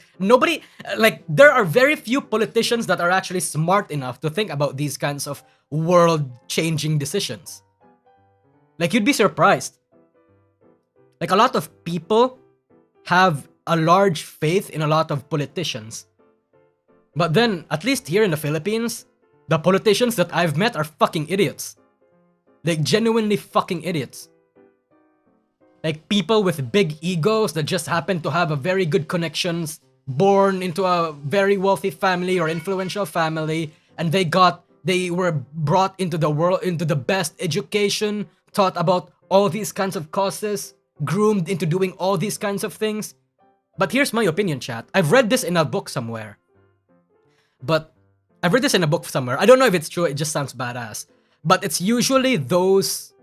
there are very few politicians that are actually smart enough to think about these kinds of world-changing decisions. Like, you'd be surprised. Like, a lot of people have a large faith in a lot of politicians. But then, at least here in the Philippines, the politicians that I've met are fucking idiots. Like, genuinely fucking idiots. Like, people with big egos that just happen to have a very good connections, born into a very wealthy family or influential family, and they were brought into the world, into the best education, taught about all these kinds of causes, groomed into doing all these kinds of things. But here's my opinion, chat. I've read this in a book somewhere. I don't know if it's true, it just sounds badass. But it's usually those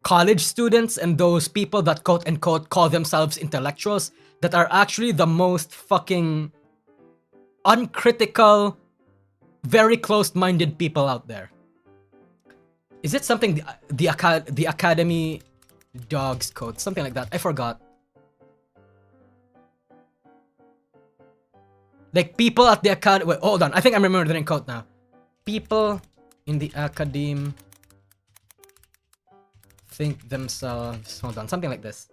college students and those people that quote unquote call themselves intellectuals that are actually the most fucking uncritical, very closed-minded people out there. Is it something the Academy Dogs code? Something like that. I forgot. Like people at the academy. Wait, hold on. I think I remember the name code now. People in the academe think themselves. Hold on. Something like this.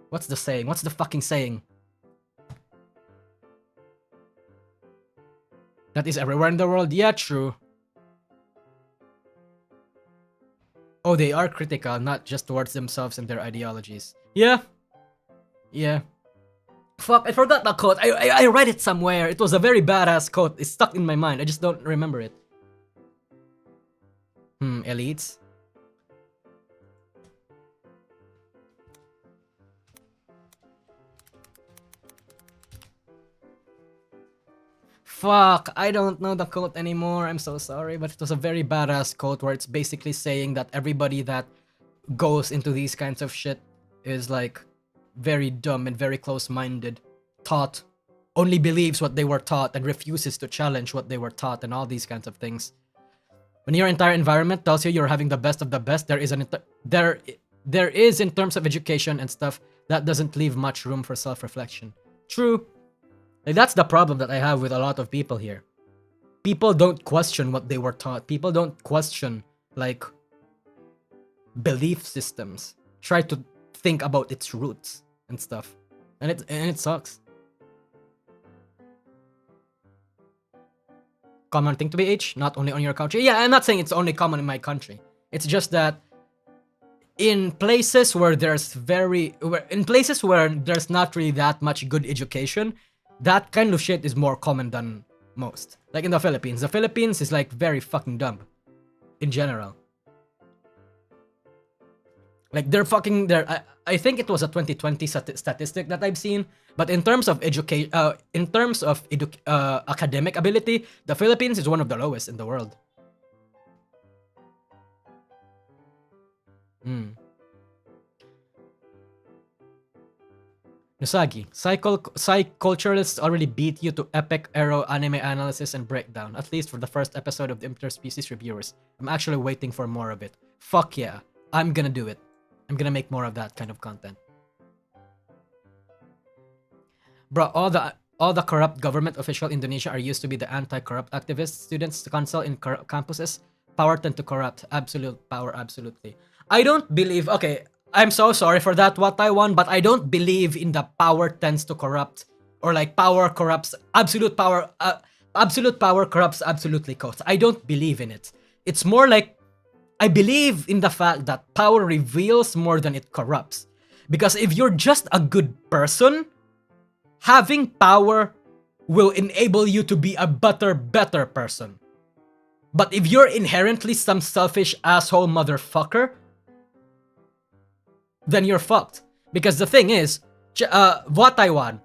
What's the saying? What's the fucking saying? That is everywhere in the world. Yeah, true. Oh, they are critical, not just towards themselves and their ideologies. Yeah. Yeah. Fuck, I forgot that quote. I read it somewhere. It was a very badass quote. It's stuck in my mind. I just don't remember it. Elites. Fuck, I don't know the quote anymore. I'm so sorry, but it was a very badass quote where it's basically saying that everybody that goes into these kinds of shit is like very dumb and very close-minded, taught, only believes what they were taught and refuses to challenge what they were taught and all these kinds of things. When your entire environment tells you you're having the best of the best, there is in terms of education and stuff that doesn't leave much room for self-reflection. True. Like, that's the problem that I have with a lot of people here. People don't question what they were taught. People don't question, like, belief systems. Try to think about its roots and stuff. And it sucks. Common thing to be H, not only on your country. Yeah, I'm not saying it's only common in my country. It's just that in places where there's not really that much good education, that kind of shit is more common than most. Like in the Philippines. The Philippines is like very fucking dumb. In general. Like I think it was a 2020 statistic that I've seen. But in terms of academic ability, the Philippines is one of the lowest in the world. Nusagi, psyculturalists already beat you to epic arrow anime analysis and breakdown, at least for the first episode of the Interspecies Reviewers. I'm actually waiting for more of it. Fuck yeah, I'm gonna do it. I'm gonna make more of that kind of content. Bro, all the corrupt government official in Indonesia are used to be the anti-corrupt activists. Students council in campuses. Power tend to corrupt. Absolute power, absolutely. I don't believe... Okay, I'm so sorry for that, what I want, but I don't believe in the power tends to corrupt. Or like power corrupts... Absolute power corrupts absolutely coats. I don't believe in it. It's more like... I believe in the fact that power reveals more than it corrupts. Because if you're just a good person... Having power will enable you to be a better person. But if you're inherently some selfish asshole motherfucker, then you're fucked. Because the thing is, Taiwan,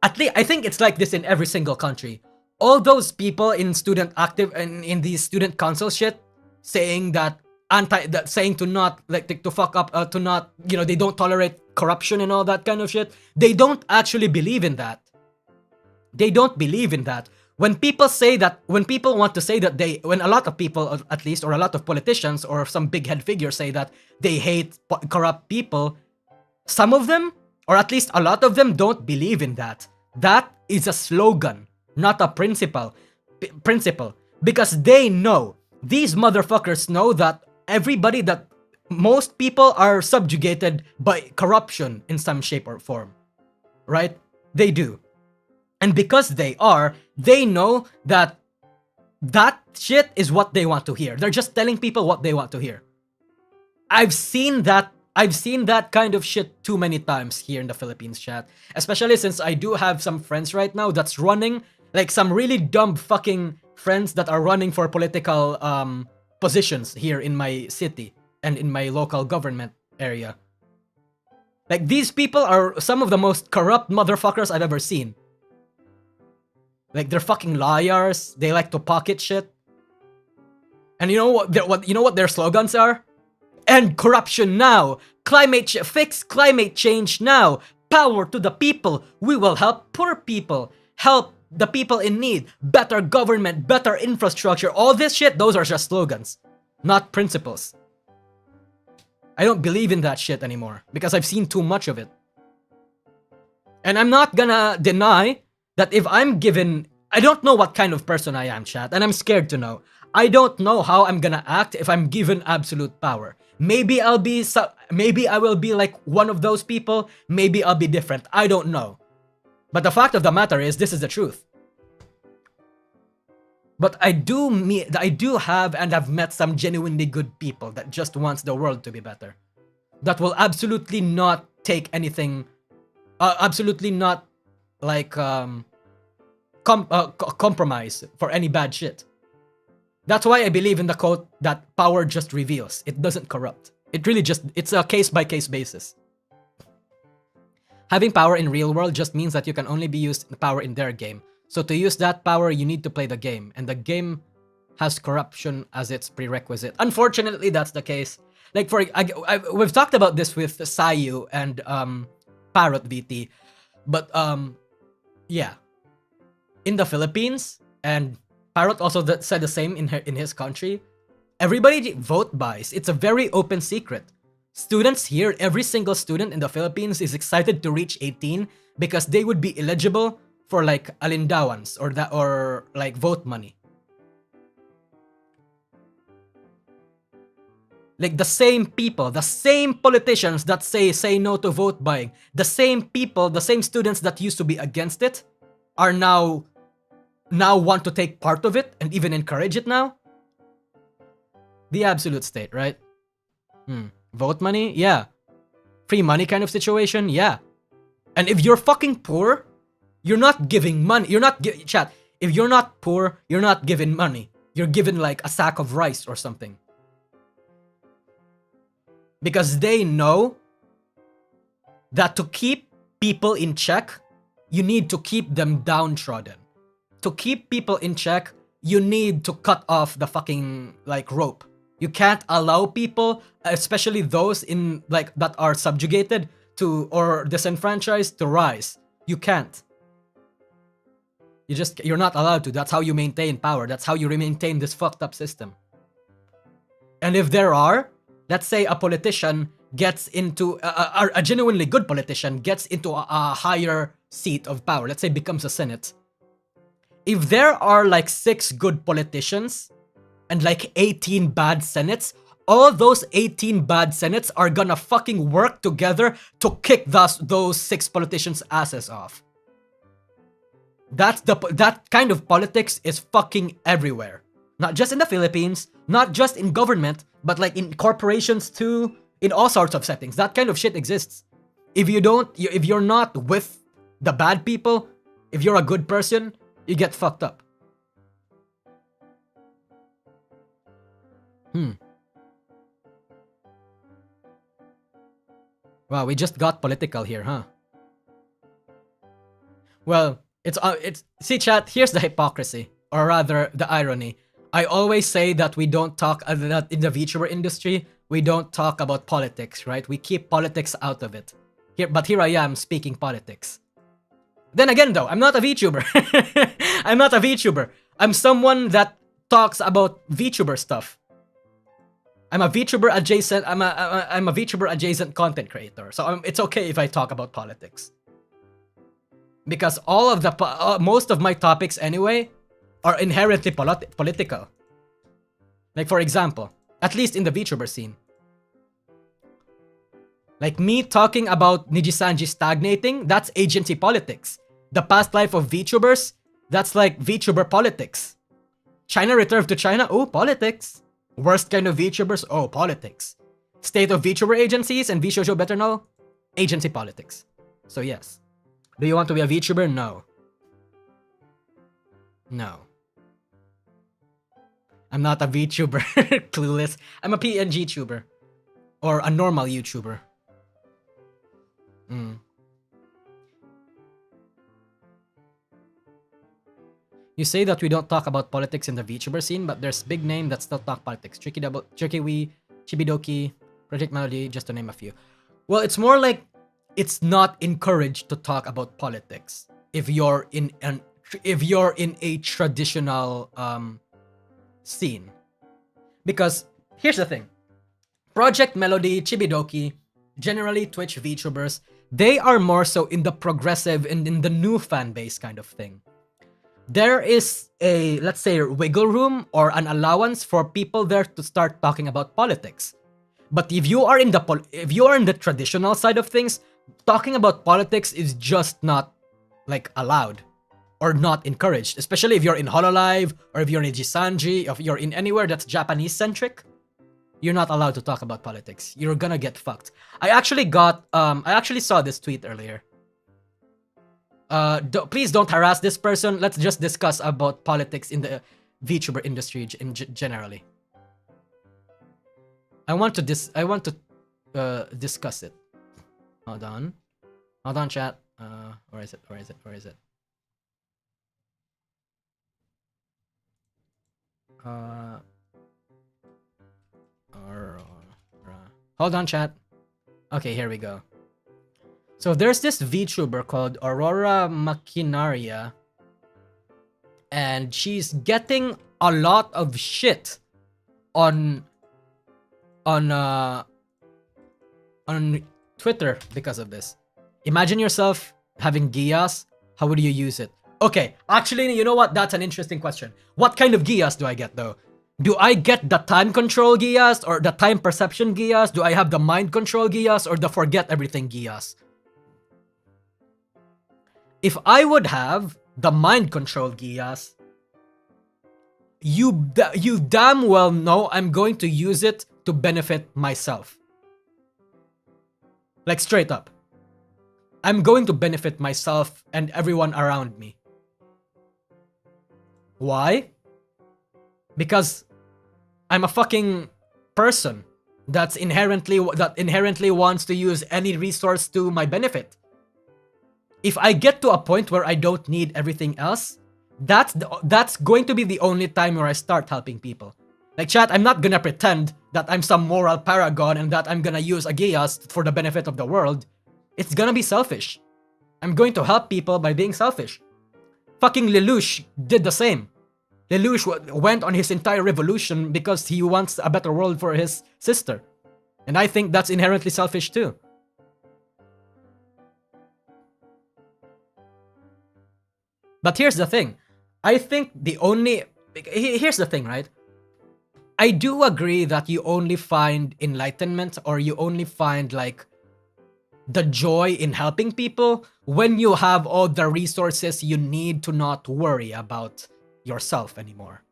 at least I think it's like this in every single country. All those people in in these student council shit saying that saying to not to fuck up, to not, you know, they don't tolerate corruption and all that kind of shit. They don't actually believe in that. They don't believe in that. When people want to say that when a lot of people, at least, or a lot of politicians or some big head figures say that they hate corrupt people, some of them, or at least a lot of them, don't believe in that. That is a slogan, not a principle. Because they know, these motherfuckers know that most people are subjugated by corruption in some shape or form. Right? They do. And because they know that shit is what they want to hear. They're just telling people what they want to hear. I've seen that kind of shit too many times here in the Philippines, chat. Especially since I do have some friends right now that's running, like some really dumb fucking friends that are running for political positions here in my city and in my local government area. Like, these people are some of the most corrupt motherfuckers I've ever seen. Like, they're fucking liars. They like to pocket shit. And you know what their slogans are? End corruption now. Fix climate change now. Power to the people. We will help poor people. Help the people in need, better government, better infrastructure, all this shit, those are just slogans, not principles. I don't believe in that shit anymore because I've seen too much of it. And I'm not gonna deny that if I'm given, I don't know what kind of person I am, chat, and I'm scared to know. I don't know how I'm gonna act if I'm given absolute power. Maybe I will be like one of those people. Maybe I'll be different. I don't know. But the fact of the matter is, this is the truth. But I do have and have met some genuinely good people that just wants the world to be better. That will absolutely not take anything, absolutely not like compromise for any bad shit. That's why I believe in the quote that power just reveals. It doesn't corrupt. It really just, it's a case-by-case basis. Having power in real world just means that you can only be used power in their game. So to use that power, you need to play the game. And the game has corruption as its prerequisite. Unfortunately, that's the case. Like, we've talked about this with Sayu and Parrot VT. But, yeah. In the Philippines, and Parrot also said the same in his country, everybody vote buys. It's a very open secret. Students here, every single student in the Philippines is excited to reach 18 because they would be eligible for like alindawans or like vote money. Like the same people, the same politicians that say no to vote buying, the same people, the same students that used to be against it are now want to take part of it and even encourage it now. The absolute state, right? Vote money? Yeah. Free money kind of situation? Yeah. And if you're fucking poor, you're not giving money. You're not chat. If you're not poor, you're not given money. You're given like a sack of rice or something. Because they know that to keep people in check, you need to keep them downtrodden. To keep people in check, you need to cut off the fucking like rope. You can't allow people, especially those in like that are subjugated to or disenfranchised, to rise. You can't. You're not allowed to. That's how you maintain power. That's how you maintain this fucked up system. And if there are, let's say a politician gets into a genuinely good politician gets into a higher seat of power, let's say becomes a senate. If there are like 6 good politicians and like 18 bad senates, all those 18 bad senates are gonna fucking work together to kick those 6 politicians' asses off. That kind of politics is fucking everywhere. Not just in the Philippines, not just in government, but like in corporations too, in all sorts of settings. That kind of shit exists. If you're not with the bad people, if you're a good person, you get fucked up. Wow, we just got political here, huh? Well, see chat, here's the hypocrisy, or rather the irony. I always say that we don't talk that in the VTuber industry, we don't talk about politics, right? We keep politics out of it. But here I am speaking politics. Then again though, I'm not a VTuber. I'm not a VTuber. I'm someone that talks about VTuber stuff. I'm a VTuber adjacent. I'm a VTuber adjacent content creator. So it's okay if I talk about politics. Because all of most of my topics anyway are inherently political. Like for example, at least in the VTuber scene. Like me talking about Nijisanji stagnating, that's agency politics. The past life of VTubers, that's like VTuber politics. China return to China, oh, politics. Worst kind of VTubers, oh, politics. State of VTuber agencies and VShojo better know, agency politics. So yes. Do you want to be a VTuber? No. No. I'm not a VTuber. Clueless. I'm a PNG tuber. Or a normal YouTuber. You say that we don't talk about politics in the VTuber scene, but there's big name that still talk politics. Tricky Wee, Chibidoki, Project Melody, just to name a few. Well, it's more like it's not encouraged to talk about politics if you're in an if you're in a traditional scene. Because here's the thing. Project Melody, Chibidoki, generally Twitch VTubers, they are more so in the progressive and in the new fan base kind of thing. There is a, let's say, wiggle room or an allowance for people there to start talking about politics. But if you are in the traditional side of things, talking about politics is just not like allowed or not encouraged, especially if you're in Hololive or if you're in Jisanji, if you're in anywhere that's Japanese centric. You're not allowed to talk about politics. You're gonna get fucked. I actually saw this tweet earlier. Please don't harass this person. Let's just discuss about politics in the VTuber industry generally. I want to discuss it. Hold on, chat. Where is it? Hold on, chat. Okay, here we go. So there's this VTuber called Aurora Machinaria, and she's getting a lot of shit on Twitter because of this. Imagine yourself having Gias. How would you use it? Okay, actually, you know what? That's an interesting question. What kind of Gias do I get though? Do I get the time control Gias or the time perception Gias? Do I have the mind control Gias or the forget everything Gias? If I would have the mind control Gias, you damn well know I'm going to use it to benefit myself. Like straight up. I'm going to benefit myself and everyone around me. Why? Because I'm a fucking person that inherently wants to use any resource to my benefit. If I get to a point where I don't need everything else, that's going to be the only time where I start helping people. Like chat, I'm not gonna pretend that I'm some moral paragon and that I'm gonna use a Gias for the benefit of the world. It's gonna be selfish. I'm going to help people by being selfish. Fucking Lelouch did the same. Lelouch went on his entire revolution because he wants a better world for his sister. And I think that's inherently selfish too. But here's the thing. I think here's the thing, right? I do agree that you only find enlightenment or you only find like the joy in helping people when you have all the resources you need to not worry about yourself anymore.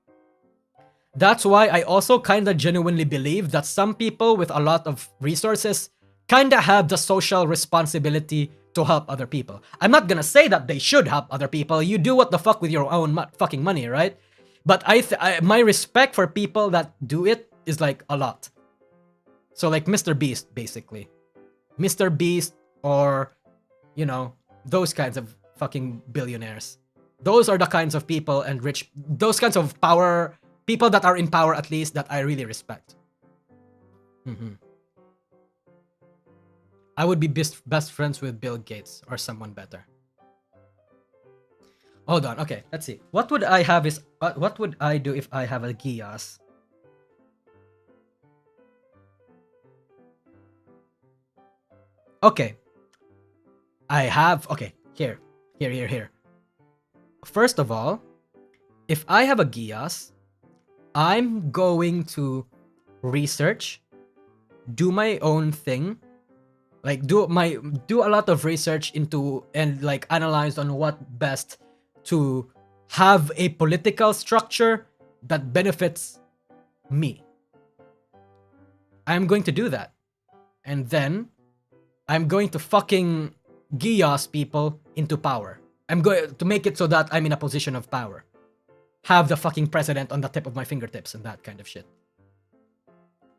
That's why I also kind of genuinely believe that some people with a lot of resources kind of have the social responsibility to help other people. I'm not gonna say that they should help other people. You do what the fuck with your own fucking money, right? But my respect for people that do it is like a lot. So like Mr. Beast, basically. Mr. Beast or, you know, those kinds of fucking billionaires. Those are the kinds of people and those kinds of power, people that are in power at least, that I really respect. I would be best friends with Bill Gates or someone better. Hold on, okay, let's see. What would I do if I have a Gias? Okay. Here. First of all, if I have a Gias, I'm going to research, do my own thing, like do a lot of research into and like analyze on what best to have a political structure that benefits me. I'm going to do that. And then I'm going to fucking Gias people into power. I'm going to make it so that I'm in a position of power. Have the fucking president on the tip of my fingertips and that kind of shit.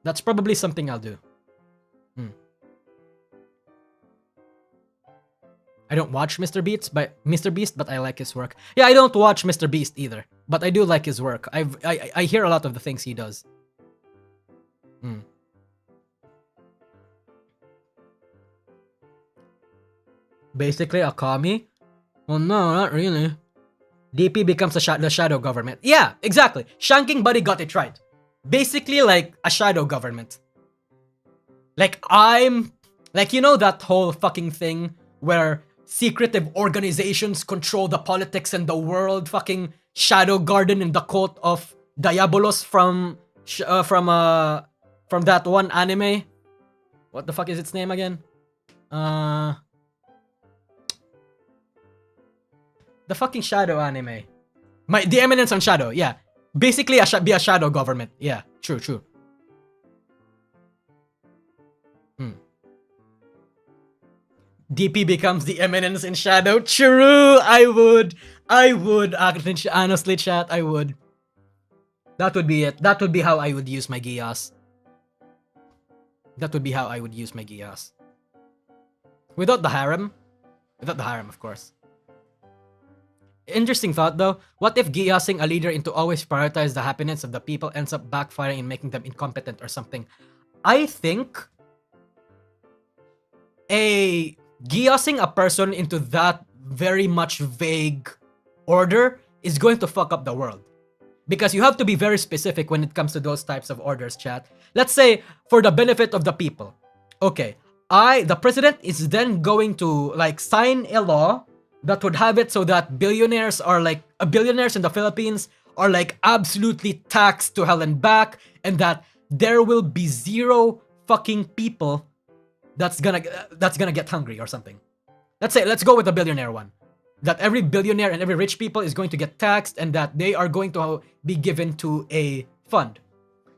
That's probably something I'll do. I don't watch Mr. Beast, but I like his work. Yeah, I don't watch Mr. Beast either, but I do like his work. I hear a lot of the things he does. Basically a commie? Well, no, not really. DP becomes the shadow government. Yeah, exactly. Shanking Buddy got it right. Basically, like a shadow government. Like you know that whole fucking thing where secretive organizations control the politics and the world. Fucking Shadow Garden in the cult of Diabolos from that one anime. What the fuck is its name again? The fucking Shadow anime. The Eminence on Shadow, yeah. Basically, be a shadow government. Yeah, true. DP becomes the Eminence in Shadow. True, I would. Honestly, chat, I would. That would be it. That would be how I would use my Gias. Without the harem. Without the harem, of course. Interesting thought though. What if Giyasing a leader into always prioritize the happiness of the people ends up backfiring and making them incompetent or something? I think Giyasing a person into that very much vague order is going to fuck up the world. Because you have to be very specific when it comes to those types of orders, chat. Let's say, for the benefit of the people. Okay, the president is then going to like sign a law that would have it so that billionaires in the Philippines are like absolutely taxed to hell and back, and that there will be zero fucking people that's gonna get hungry or something. Let's go with the billionaire one. That every billionaire and every rich people is going to get taxed, and that they are going to be given to a fund.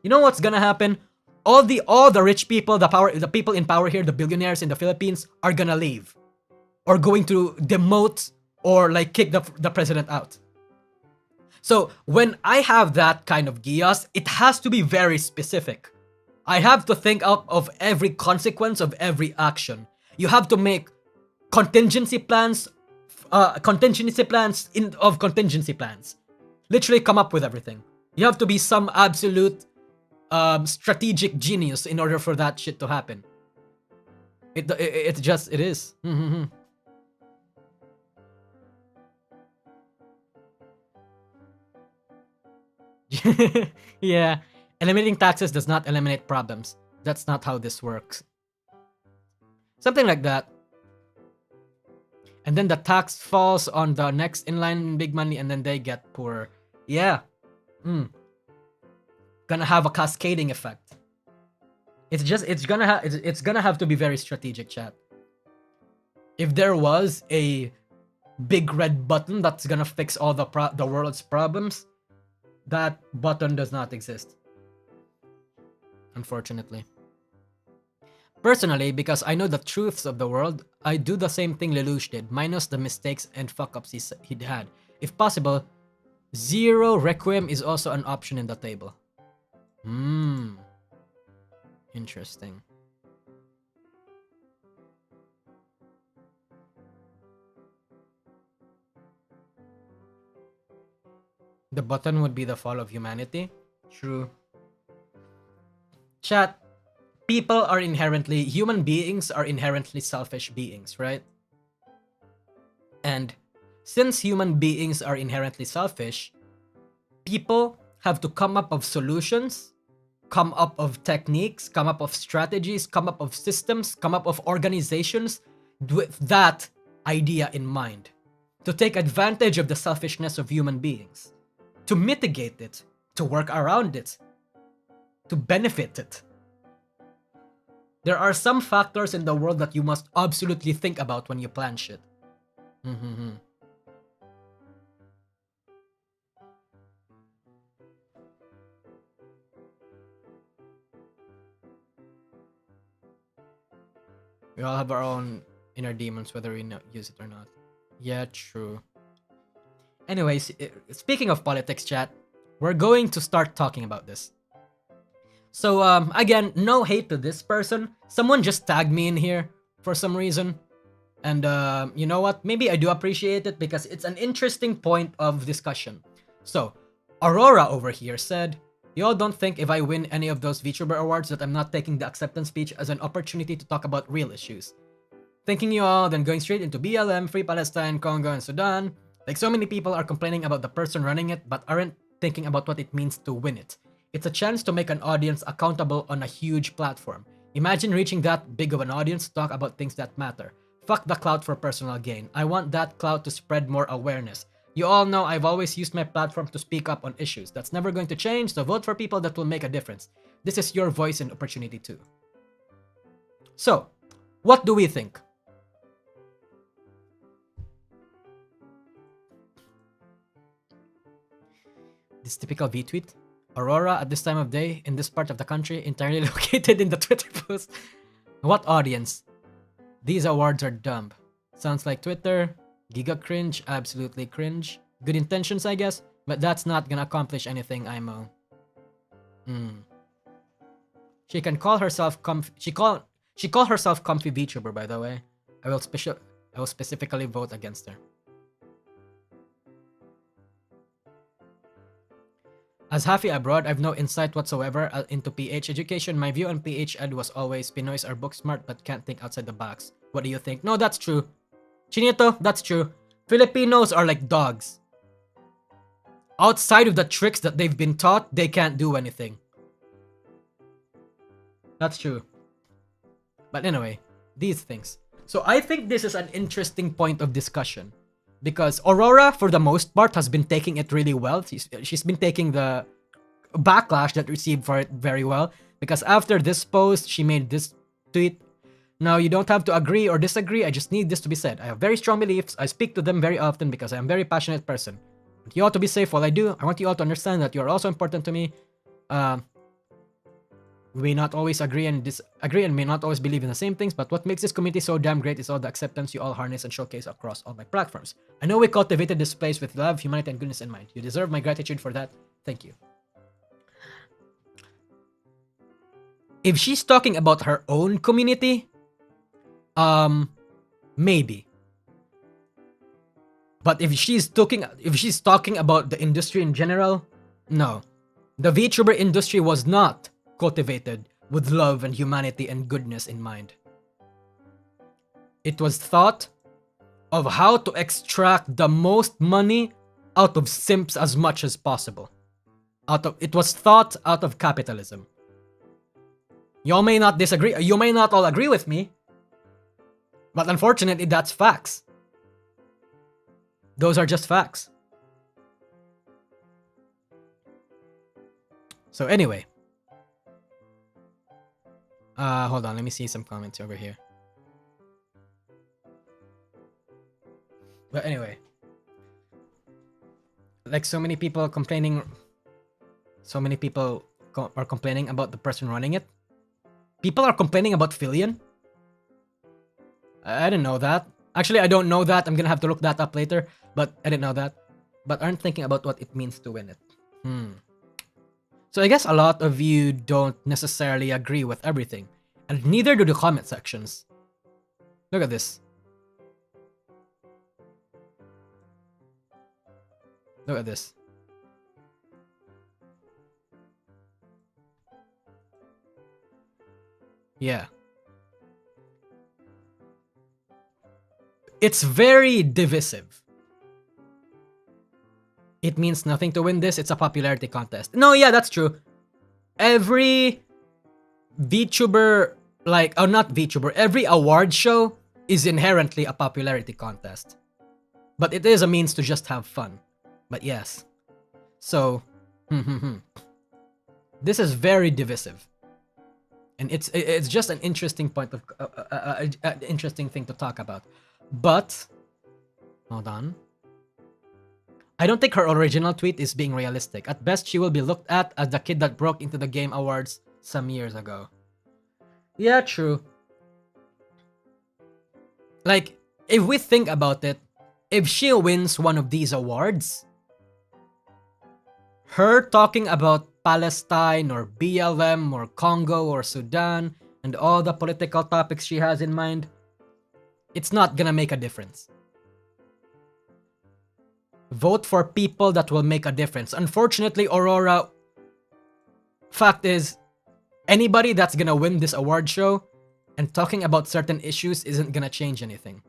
You know what's gonna happen? All the rich people, the people in power here, the billionaires in the Philippines, are gonna leave, or going to demote or like kick the president out. So when I have that kind of Giyas, it has to be very specific. I have to think out of every consequence of every action. You have to make contingency plans of contingency plans. Literally come up with everything. You have to be some absolute strategic genius in order for that shit to happen. It is. Yeah. Eliminating taxes does not eliminate problems. That's not how this works. Something like that. And then the tax falls on the next in line big money, and then they get poorer. Yeah. Gonna have a cascading effect. It's gonna have to be very strategic, chat. If there was a big red button that's gonna fix all the world's problems, that button does not exist. Unfortunately. Personally, because I know the truths of the world, I do the same thing Lelouch did, minus the mistakes and fuck-ups he had. If possible, zero requiem is also an option in the table. Interesting. The button would be the fall of humanity? True. Chat, human beings are inherently selfish beings, right? And since human beings are inherently selfish, people have to come up of solutions, come up of techniques, come up of strategies, come up of systems, come up of organizations with that idea in mind. To take advantage of the selfishness of human beings. To mitigate it. To work around it. To benefit it. There are some factors in the world that you must absolutely think about when you plan shit. We all have our own inner demons, whether we use it or not. Yeah, true. Anyways, speaking of politics, chat, we're going to start talking about this. So, again, no hate to this person. Someone just tagged me in here for some reason. And, you know what? Maybe I do appreciate it because it's an interesting point of discussion. So, Aurora over here said, y'all don't think if I win any of those VTuber awards that I'm not taking the acceptance speech as an opportunity to talk about real issues. Thanking you all, then going straight into BLM, Free Palestine, Congo, and Sudan. Like, so many people are complaining about the person running it, but aren't thinking about what it means to win it. It's a chance to make an audience accountable on a huge platform. Imagine reaching that big of an audience to talk about things that matter. Fuck the clout for personal gain. I want that clout to spread more awareness. You all know I've always used my platform to speak up on issues. That's never going to change, so vote for people that will make a difference. This is your voice and opportunity too. So, what do we think? This typical V-tweet. Aurora at this time of day, in this part of the country, entirely located in the Twitter post. What audience? These awards are dumb. Sounds like Twitter. Giga cringe, absolutely cringe. Good intentions, I guess, but that's not gonna accomplish anything, IMO. She can call herself she call herself comfy VTuber, by the way. I will specifically vote against her. As Hafi abroad, I've no insight whatsoever into PH education. My view on PH ed was always Pinoys are book smart but can't think outside the box. What do you think? No, that's true. Chinito, that's true. Filipinos are like dogs. Outside of the tricks that they've been taught, they can't do anything. That's true. But anyway, these things. So I think this is an interesting point of discussion. Because Aurora, for the most part, has been taking it really well. She's been taking the backlash that received for it very well. Because after this post, she made this tweet. Now, you don't have to agree or disagree. I just need this to be said. I have very strong beliefs. I speak to them very often because I am a very passionate person. I want you all to be safe while I do. I want you all to understand that you are also important to me. We may not always agree and disagree and may not always believe in the same things, but what makes this community so damn great is all the acceptance you all harness and showcase across all my platforms. I know we cultivated this place with love, humanity, and goodness in mind. You deserve my gratitude for that. Thank you. If she's talking about her own community, maybe. But if she's talking about the industry in general, no. The VTuber industry was not cultivated with love and humanity and goodness in mind. It was thought of how to extract the most money out of simps as much as possible. It was thought out of capitalism. Y'all may not disagree, you may not all agree with me, but unfortunately that's facts. Those are just facts. So anyway. Hold on, let me see some comments over here. But anyway. Like so many people complaining. So many people are complaining about the person running it. People are complaining about Filion? I didn't know that. Actually, I don't know that. I'm gonna have to look that up later. But I didn't know that. But aren't thinking about what it means to win it. So I guess a lot of you don't necessarily agree with everything. And neither do the comment sections. Look at this. Look at this. Yeah. It's very divisive. It means nothing to win this. It's a popularity contest. No, yeah, that's true. Every VTuber, not VTuber, every award show is inherently a popularity contest. But it is a means to just have fun. But yes. So, this is very divisive. And it's just an interesting point of, interesting thing to talk about. But, hold on. I don't think her original tweet is being realistic. At best, she will be looked at as the kid that broke into the Game Awards some years ago. Yeah, true. Like, if we think about it, if she wins one of these awards, her talking about Palestine or BLM or Congo or Sudan and all the political topics she has in mind, it's not gonna make a difference. Vote for people that will make a difference. Unfortunately, Aurora, fact is, anybody that's gonna win this award show and talking about certain issues isn't gonna change anything.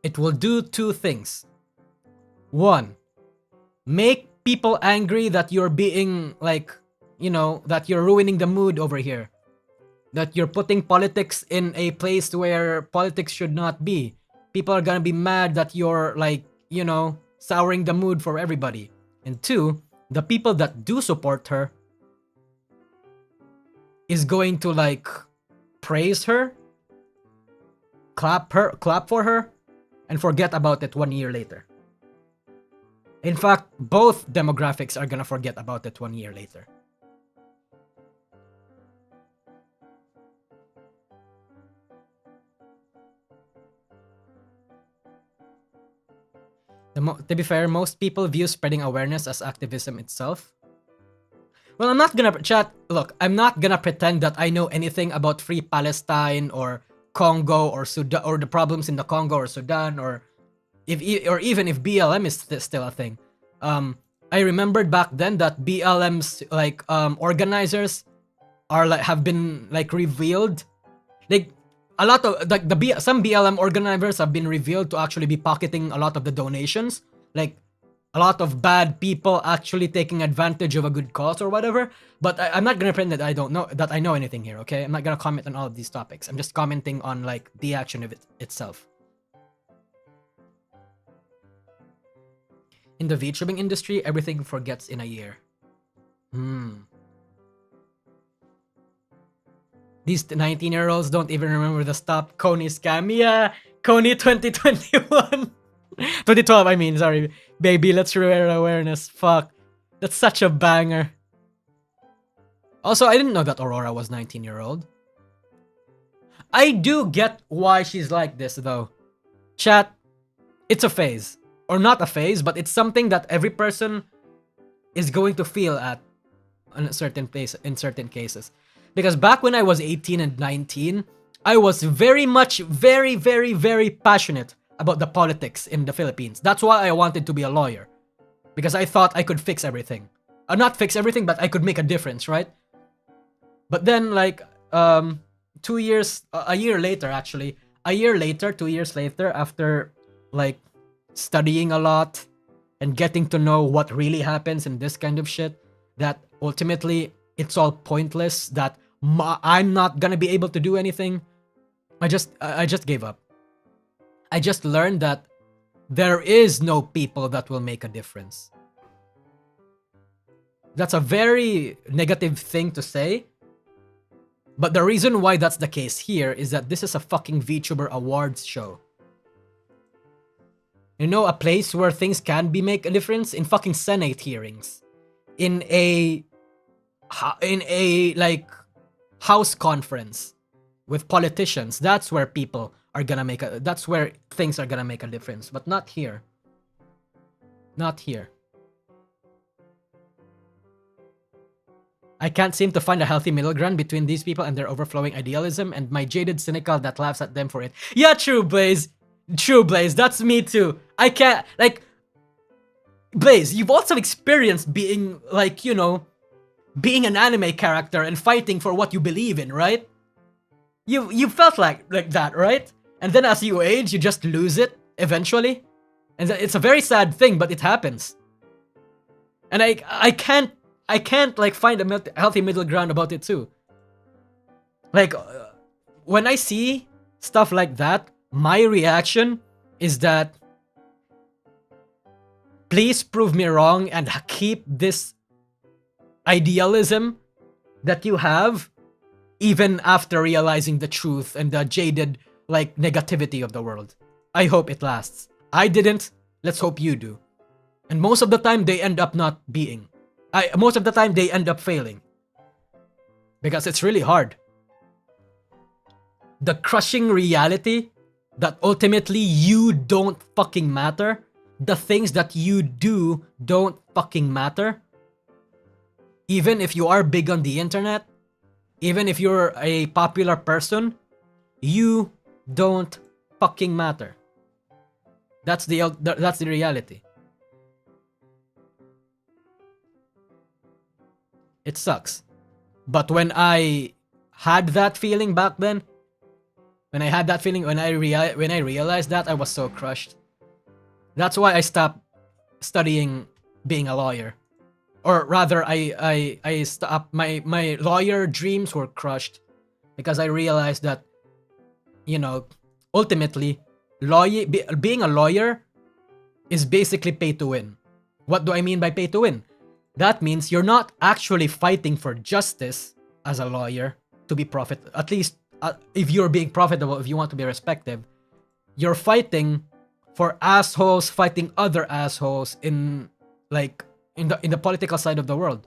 it will do two things. One, make people angry that you're being like, that you're ruining the mood over here. That you're putting politics in a place where politics should not be. People are gonna be mad that you're like, souring the mood for everybody. And two, the people that do support her is going to like praise her, clap for her, and forget about it 1 year later. In fact, both demographics are gonna forget about it 1 year later. To be fair, most people view spreading awareness as activism itself. Well, I'm not gonna I'm not gonna pretend that I know anything about Free Palestine or Congo or Sudan or the problems in the Congo or Sudan or even if BLM is still a thing. I remembered back then that BLM's organizers are have been revealed. Like a lot of some BLM organizers have been revealed to actually be pocketing a lot of the donations. Like a lot of bad people actually taking advantage of a good cause or whatever. But I'm not gonna pretend that I know anything here, okay? I'm not gonna comment on all of these topics. I'm just commenting on the action of it itself. In the VTubing industry, everything forgets in a year. These 19-year-olds don't even remember the Stop Coney scam. Yeah, Coney 2021. 2012, I mean, sorry. Baby, let's raise awareness. Fuck. That's such a banger. Also, I didn't know that Aurora was 19-year-old. I do get why she's like this, though. Chat, it's a phase. Or not a phase, but it's something that every person is going to feel at in certain cases. Because back when I was 18 and 19, I was very much, very, very, very passionate about the politics in the Philippines. That's why I wanted to be a lawyer. Because I thought I could fix everything. Not fix everything, but I could make a difference, right? But then, 2 years, a year later, actually, 2 years later, after, studying a lot and getting to know what really happens in this kind of shit, that ultimately it's all pointless, that I'm not gonna be able to do anything. I just gave up. I just learned that there is no people that will make a difference. That's a very negative thing to say. But the reason why that's the case here is that this is a fucking VTuber awards show. You know, a place where things can make a difference in fucking Senate hearings. In a House conference with politicians. That's where people are gonna that's where things are gonna make a difference. But not here. Not here. I can't seem to find a healthy middle ground between these people and their overflowing idealism and my jaded cynical that laughs at them for it. Yeah, true, Blaze. True, Blaze. That's me too. I can't, Blaze, you've also experienced being, being an anime character and fighting for what you believe in, right? You felt like that, right? And then as you age, you just lose it eventually. And it's a very sad thing, but it happens. And I can't find a healthy middle ground about it too. When I see stuff like that, my reaction is that please prove me wrong and keep this idealism that you have even after realizing the truth and the jaded negativity of the world. I hope it lasts. I didn't. Let's hope you do. And most of the time they end up not being. Most of the time they end up failing. Because it's really hard. The crushing reality that ultimately you don't fucking matter. The things that you do don't fucking matter. Even if you are big on the internet, even if you're a popular person, you don't fucking matter. That's the reality. It sucks. But when I had that feeling back then, When I had that feeling, when I realized that, I was so crushed. That's why I stopped studying being a lawyer. Or rather, I stopped, my lawyer dreams were crushed because I realized that, you know, ultimately, being a lawyer is basically pay to win. What do I mean by pay to win? That means you're not actually fighting for justice as a lawyer to be at least if you're being profitable, if you want to be respected, you're fighting for assholes fighting other assholes in the political side of the world.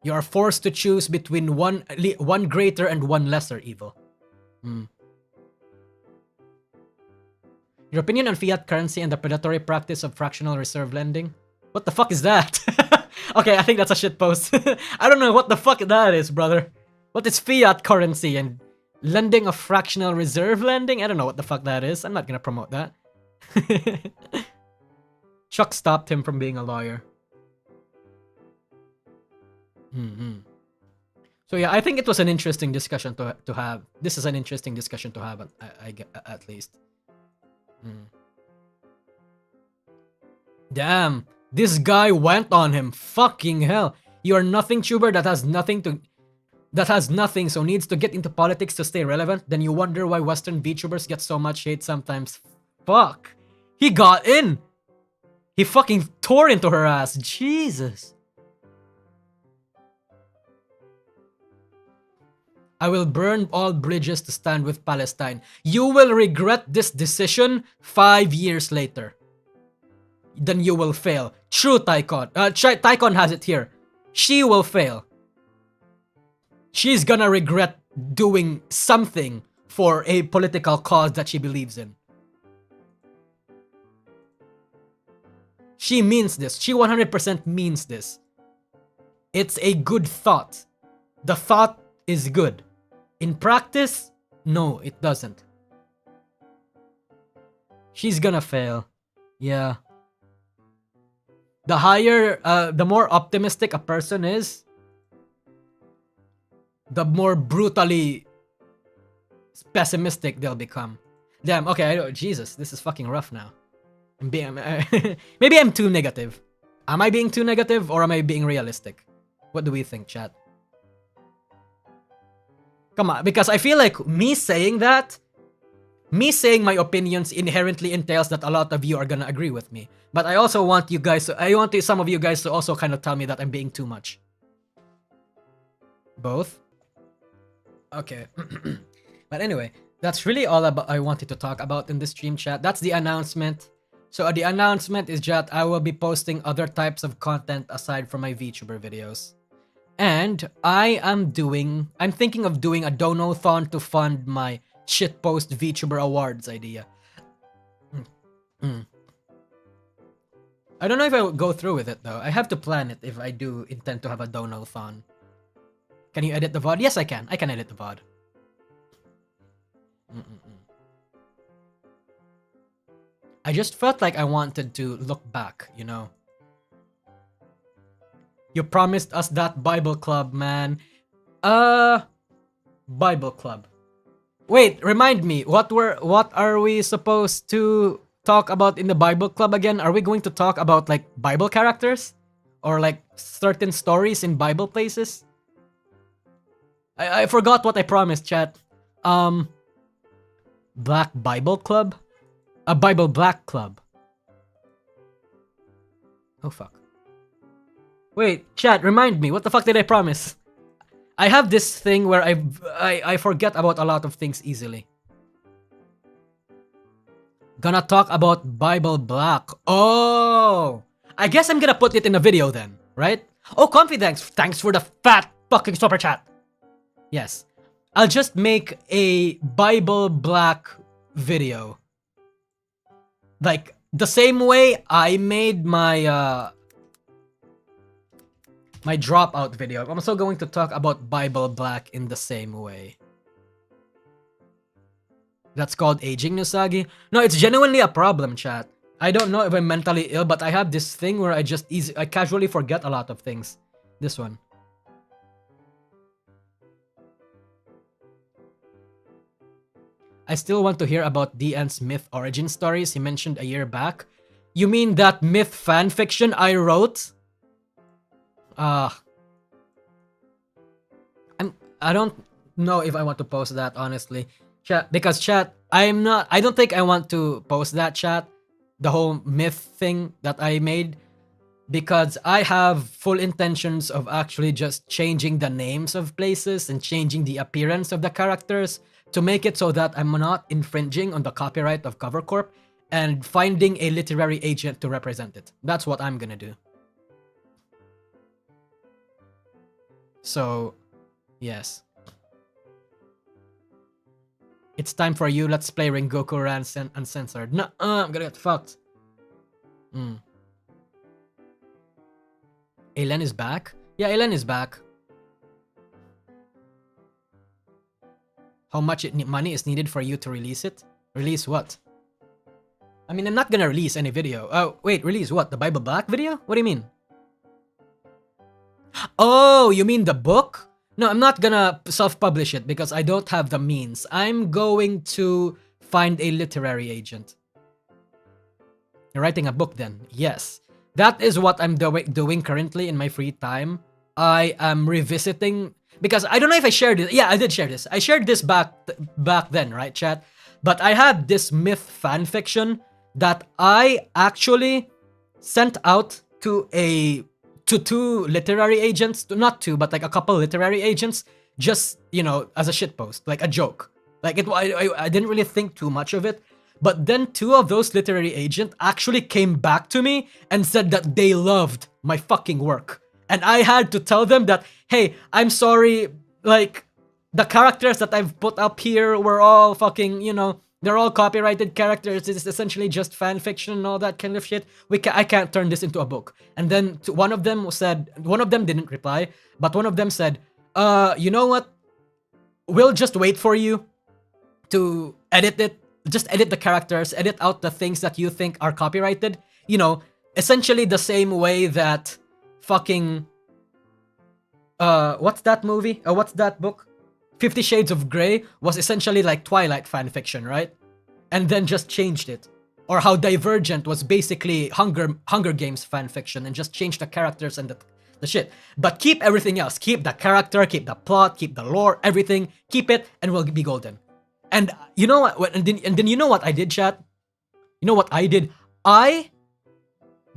You are forced to choose between one greater and one lesser evil. Your opinion on fiat currency and the predatory practice of fractional reserve lending? What the fuck is that? Okay, I think that's a shit post. I don't know what the fuck that is, brother. What is fiat currency and lending of fractional reserve lending? I don't know what the fuck that is. I'm not gonna promote that. Chuck stopped him from being a lawyer. So yeah, I think it was an interesting discussion to have. This is an interesting discussion to have, at least. Damn, this guy went on him. Fucking hell. You're nothing tuber that has nothing, so needs to get into politics to stay relevant. Then you wonder why Western VTubers get so much hate sometimes. Fuck. He got in. He fucking tore into her ass. Jesus. I will burn all bridges to stand with Palestine. You will regret this decision 5 years later. Then you will fail. True, Tycon. Tycon has it here. She will fail. She's gonna regret doing something for a political cause that she believes in. She means this. She 100% means this. It's a good thought. The thought is good. In practice, no, it doesn't. She's gonna fail. Yeah. The more optimistic a person is, the more brutally pessimistic they'll become. Damn, okay, Jesus, this is fucking rough now. Maybe I'm too negative. Am I being too negative or am I being realistic? What do we think, chat? Come on, because I feel like me saying my opinions inherently entails that a lot of you are gonna agree with me. But I also want some of you guys to also kind of tell me that I'm being too much. Both? Okay. But anyway, that's really all I wanted to talk about in this stream, chat. That's the announcement. So the announcement is that I will be posting other types of content aside from my VTuber videos. And I'm thinking of doing a dono-thon to fund my shitpost VTuber awards idea. I don't know if I will go through with it though. I have to plan it if I do intend to have a dono-thon. Can you edit the VOD? Yes, I can. I can edit the VOD. I just felt like I wanted to look back, you know? You promised us that Bible club, man. Bible club. Wait, remind me, what are we supposed to talk about in the Bible club again? Are we going to talk about like Bible characters? Or like certain stories in Bible places? I forgot what I promised, chat. Black Bible Club? A Bible Black Club. Oh fuck. Wait, chat, remind me, what the fuck did I promise? I have this thing where I forget about a lot of things easily. Gonna talk about Bible Black. Oh! I guess I'm gonna put it in a video then, right? Oh, Confidence, thanks for the fat fucking super chat. Yes. I'll just make a Bible Black video. Like, the same way I made my my dropout video. I'm also going to talk about Bible Black in the same way. That's called aging, Nusagi? No, it's genuinely a problem, chat. I don't know if I'm mentally ill, but I have this thing where I casually forget a lot of things. This one. I still want to hear about DN's myth origin stories he mentioned a year back. You mean that myth fan fiction I wrote? I don't know if I want to post that, honestly. Chat, because chat, I don't think I want to post that, chat. The whole myth thing that I made, because I have full intentions of actually just changing the names of places and changing the appearance of the characters to make it so that I'm not infringing on the copyright of CoverCorp and finding a literary agent to represent it. That's what I'm gonna do. So, yes. It's time for you. Let's play Rengoku Ran Uncensored. No, I'm gonna get fucked. Elen is back? Yeah, Elen is back. How much money is needed for you to release it? Release what? I mean, I'm not gonna release any video. Oh, wait, release what? The Bible Black video? What do you mean? Oh, you mean the book? No, I'm not gonna self-publish it because I don't have the means. I'm going to find a literary agent. You're writing a book then? Yes. That is what I'm doing currently in my free time. I am revisiting, because I don't know if I shared it. Yeah, I did share this. I shared this back then, right, chat? But I had this myth fan fiction that I actually sent out to two literary agents, not two, but like a couple literary agents, just, you know, as a shitpost, like a joke. Like I didn't really think too much of it. But then two of those literary agents actually came back to me and said that they loved my fucking work. And I had to tell them that, hey, I'm sorry, like, the characters that I've put up here were all fucking, you know, they're all copyrighted characters. It's essentially just fan fiction and all that kind of shit. I can't turn this into a book. And then one of them didn't reply, but one of them said, you know what? We'll just wait for you to edit it. Just edit the characters, edit out the things that you think are copyrighted. You know, essentially the same way that fucking... what's that movie? What's that book? 50 Shades of Grey was essentially like Twilight fanfiction, right? And then just changed it. Or how Divergent was basically Hunger Games fanfiction and just changed the characters and the shit. But keep everything else. Keep the character, keep the plot, keep the lore, everything. Keep it and we'll be golden. And you know what? And then you know what I did, chat? You know what I did? I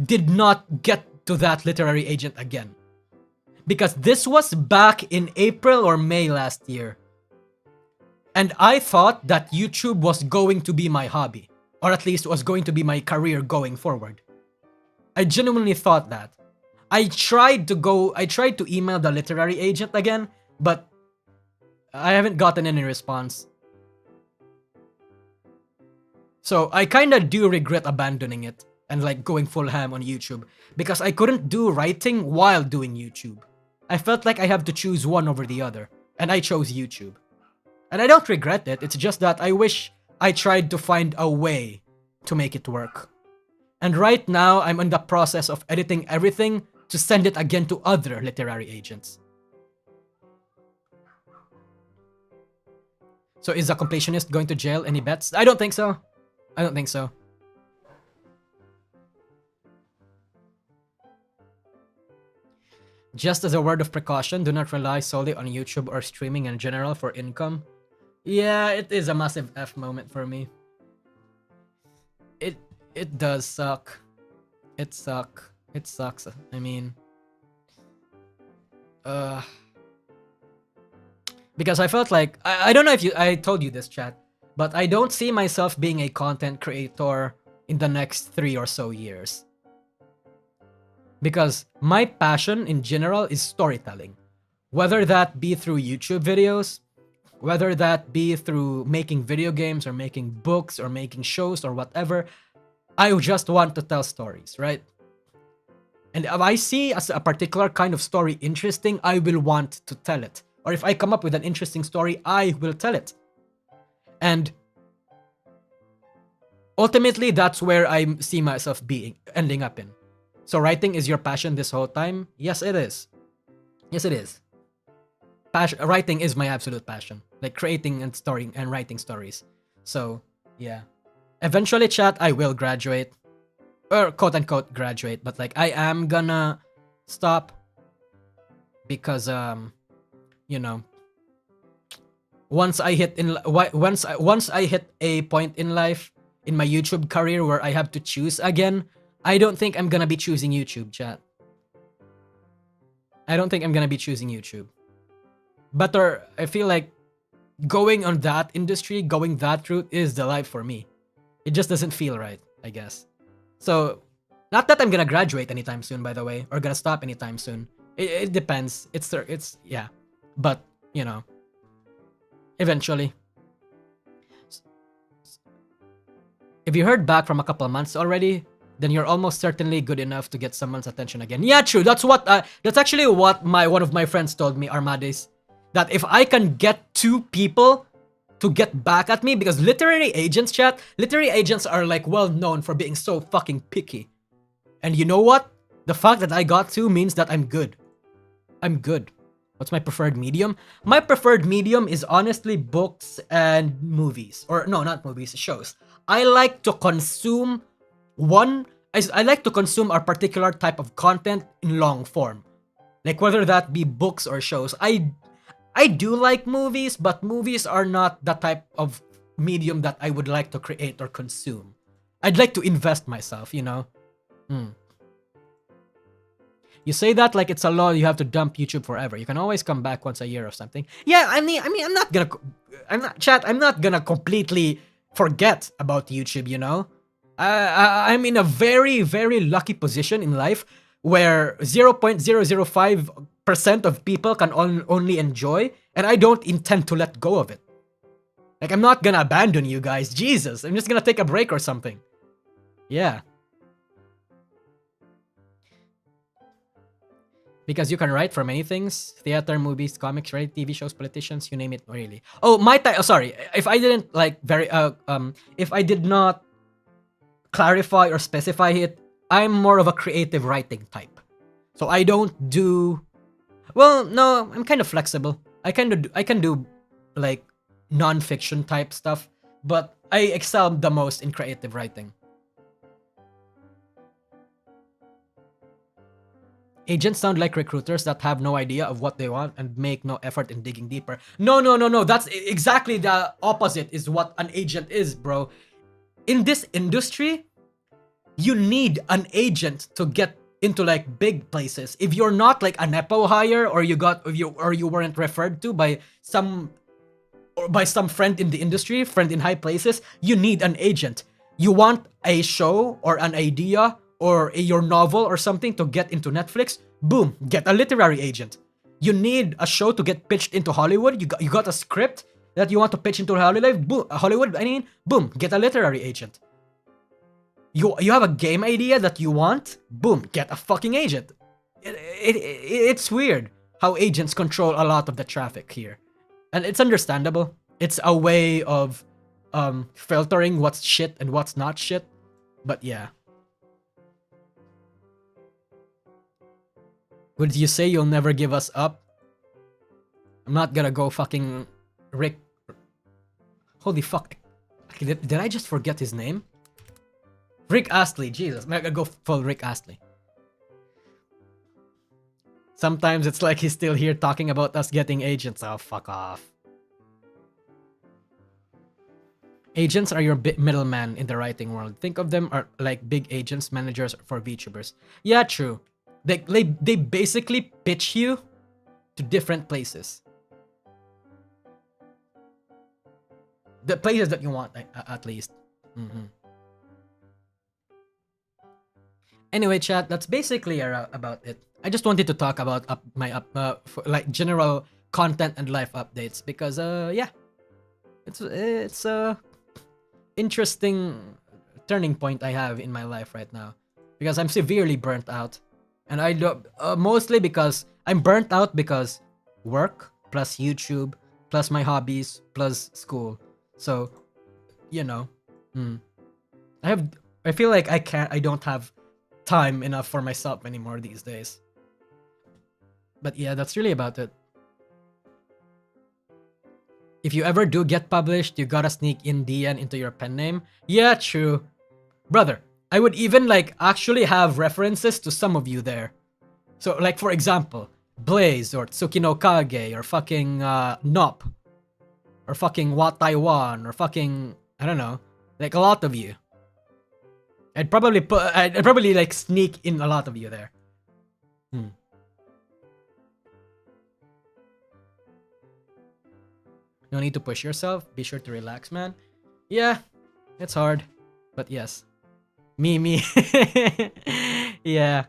did not get to that literary agent again. Because this was back in April or May last year. And I thought that YouTube was going to be my hobby. Or at least was going to be my career going forward. I genuinely thought that. I tried to email the literary agent again, but I haven't gotten any response. So I kinda do regret abandoning it and like going full ham on YouTube because I couldn't do writing while doing YouTube. I felt like I have to choose one over the other, and I chose YouTube. And I don't regret it, it's just that I wish I tried to find a way to make it work. And right now, I'm in the process of editing everything to send it again to other literary agents. So is the completionist going to jail? Any bets? I don't think so. I don't think so. Just as a word of precaution, do not rely solely on YouTube or streaming in general for income. Yeah, it is a massive F moment for me. It does suck. It sucks. I mean, because I felt like I don't know if I told you this, chat, but I don't see myself being a content creator in the next 3 or so years. Because my passion in general is storytelling. Whether that be through YouTube videos, whether that be through making video games or making books or making shows or whatever, I just want to tell stories, right? And if I see a particular kind of story interesting, I will want to tell it. Or if I come up with an interesting story, I will tell it. And ultimately, that's where I see myself ending up in. So writing is your passion this whole time? Yes, it is. Yes, it is. Writing is my absolute passion. Like creating and writing stories. So yeah, eventually, chat, I will graduate, or quote unquote graduate, but like I am gonna stop because you know, once I hit once I hit a point in life in my YouTube career where I have to choose again, I don't think I'm gonna be choosing YouTube, chat. I don't think I'm gonna be choosing YouTube. But I feel like going on that industry, going that route is the life for me. It just doesn't feel right, I guess. So, not that I'm gonna graduate anytime soon, by the way, or gonna stop anytime soon. It depends. It's yeah, but you know, eventually. If you heard back from a couple of months already, then you're almost certainly good enough to get someone's attention again. Yeah, true. That's actually what one of my friends told me, Armades, that if I can get 2 people to get back at me, because literary agents, chat, literary agents are like well known for being so fucking picky. And you know what? The fact that I got 2 means that I'm good. I'm good. What's my preferred medium? My preferred medium is honestly books and movies. Or no, not movies, shows. I like to consume I like to consume a particular type of content in long form. Like whether that be books or shows. I do like movies, but movies are not the type of medium that I would like to create or consume. I'd like to invest myself, you know? You say that like it's a law you have to dump YouTube forever. You can always come back once a year or something. Yeah, I mean, I'm not gonna completely forget about YouTube, you know? I'm in a very, very lucky position in life where 0.005% of people can only enjoy, and I don't intend to let go of it. Like, I'm not gonna abandon you guys. Jesus, I'm just gonna take a break or something. Yeah. Because you can write for many things: theater, movies, comics, right? TV shows, politicians, you name it, really. Oh, sorry, if I didn't if I did not clarify or specify it, I'm more of a creative writing type. So I don't do, well, no, I'm kind of flexible. I can do like non-fiction type stuff, but I excel the most in creative writing. Agents sound like recruiters that have no idea of what they want and make no effort in digging deeper. No. That's exactly the opposite is what an agent is, bro. In this industry, you need an agent to get into like big places. If you're not like a nepo hire or you weren't referred to by some friend in the industry, friend in high places, you need an agent. You want a show or an idea or your novel or something to get into Netflix, boom, get a literary agent. You need a show to get pitched into Hollywood, you got a script that you want to pitch into Hollywood, boom, get a literary agent. You have a game idea that you want, boom, get a fucking agent. It's weird how agents control a lot of the traffic here. And it's understandable. It's a way of filtering what's shit and what's not shit. But yeah. Would you say you'll never give us up? I'm not gonna go fucking Rick. Holy fuck. Did I just forget his name? Rick Astley, Jesus. I'm gonna go full Rick Astley. Sometimes it's like he's still here talking about us getting agents. Oh, fuck off. Agents are your middleman in the writing world. Think of them are like big agents, managers for VTubers. Yeah, true. They basically pitch you to different places. The places that you want, at least. Anyway, chat, that's basically about it. I just wanted to talk about my like general content and life updates because yeah, it's a interesting turning point I have in my life right now because I'm severely burnt out. And I do mostly because I'm burnt out because work plus YouTube plus my hobbies plus school. So, you know, I feel like I don't have time enough for myself anymore these days. But yeah, that's really about it. If you ever do get published, you gotta sneak in DN into your pen name. Yeah, true. Brother, I would even like actually have references to some of you there. So like for example, Blaze or Tsukino Kage or fucking Nop or fucking Wat Taiwan or fucking I don't know, like a lot of you. I'd probably like sneak in a lot of you there. No need to push yourself. Be sure to relax, man. Yeah, it's hard, but yes. Me. Yeah.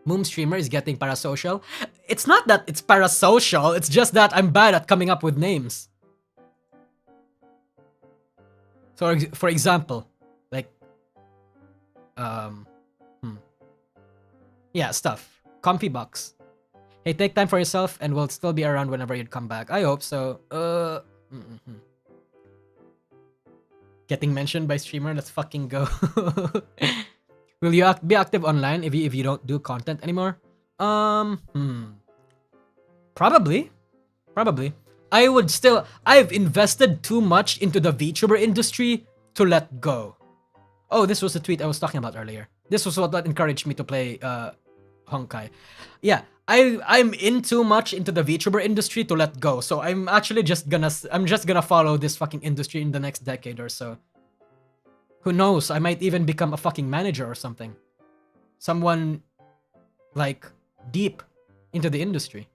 Moom streamer is getting parasocial. It's not that it's parasocial, it's just that I'm bad at coming up with names. So for example, like yeah, stuff. Comfy box. Hey, take time for yourself and we'll still be around whenever you'd come back. I hope so. Getting mentioned by streamer, let's fucking go. Will you be active online if you don't do content anymore? Probably. I've invested too much into the VTuber industry to let go. Oh, this was the tweet I was talking about earlier. This was what encouraged me to play Honkai. Yeah, I'm in too much into the VTuber industry to let go. So I'm actually just gonna follow this fucking industry in the next decade or so. Who knows? I might even become a fucking manager or something. Someone like deep into the industry.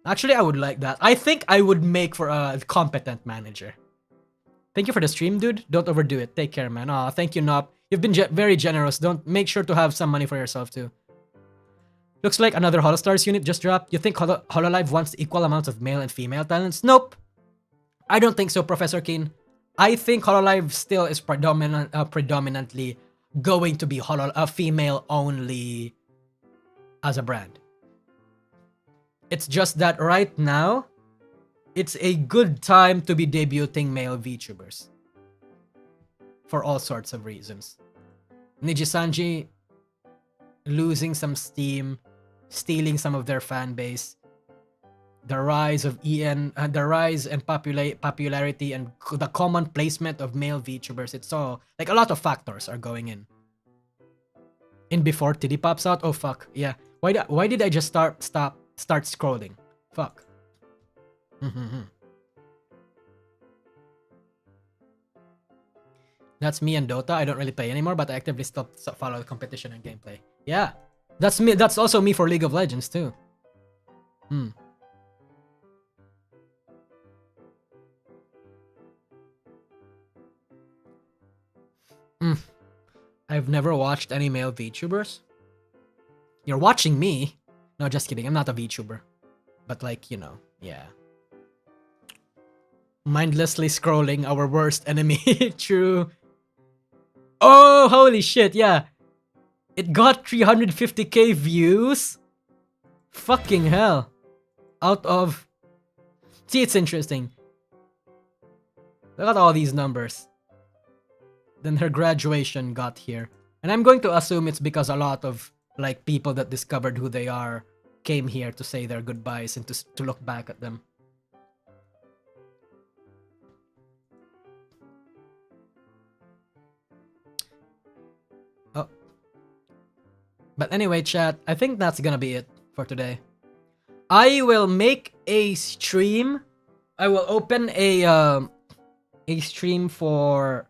Actually, I would like that. I think I would make for a competent manager. Thank you for the stream, dude. Don't overdo it. Take care, man. Aw, thank you, Nop. You've been very generous. Don't make sure to have some money for yourself too. Looks like another Holostars unit just dropped. You think Hololive wants equal amounts of male and female talents? Nope. I don't think so, Professor Keen. I think Hololive still is predominantly going to be female only as a brand. It's just that right now, it's a good time to be debuting male VTubers. For all sorts of reasons. Nijisanji losing some steam, stealing some of their fan base, the rise of the rise and popularity and the common placement of male VTubers. It's all like a lot of factors are going in. In before Tiddy pops out. Oh fuck yeah. Why did I just start scrolling? Fuck. That's me and Dota. I don't really play anymore, but I actively still follow the competition and gameplay. Yeah, that's me. That's also me for League of Legends too. I've never watched any male VTubers. You're watching me. No, just kidding. I'm not a VTuber. But like, you know, yeah. Mindlessly scrolling, our worst enemy. True. Oh, holy shit, yeah. It got 350k views? Fucking hell. Out of... See, it's interesting. Look at all these numbers. Then her graduation got here. And I'm going to assume it's because a lot of like people that discovered who they are came here to say their goodbyes and to look back at them. Oh. But anyway, chat, I think that's gonna be it for today. I will make a stream. I will open a stream for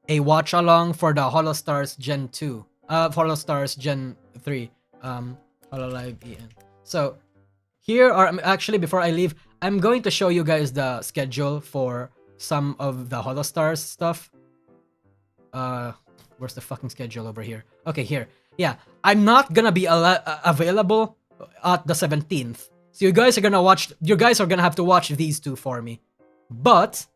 a watch along for the Holostars Gen 2. Holostars Gen 3. Hololive EN. So here are actually before I leave, I'm going to show you guys the schedule for some of the Holostars stuff. Where's the fucking schedule over here? Okay, here. Yeah, I'm not gonna be available at the 17th. So you guys are gonna have to watch these two for me. But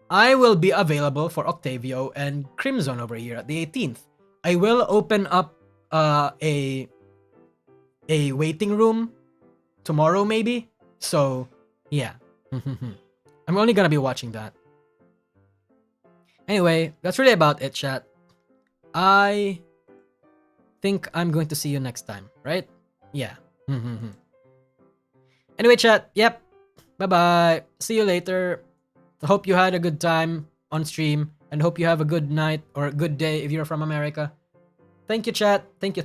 I will be available for Octavio and Crimson over here at the 18th. I will open up a waiting room tomorrow maybe. So yeah. I'm only gonna be watching that. Anyway, that's really about it, chat. I think I'm going to see you next time, right? Yeah. Anyway, chat, yep. Bye bye. See you later. Hope you had a good time on stream, and hope you have a good night or a good day if you're from America. Thank you, chat. Thank you.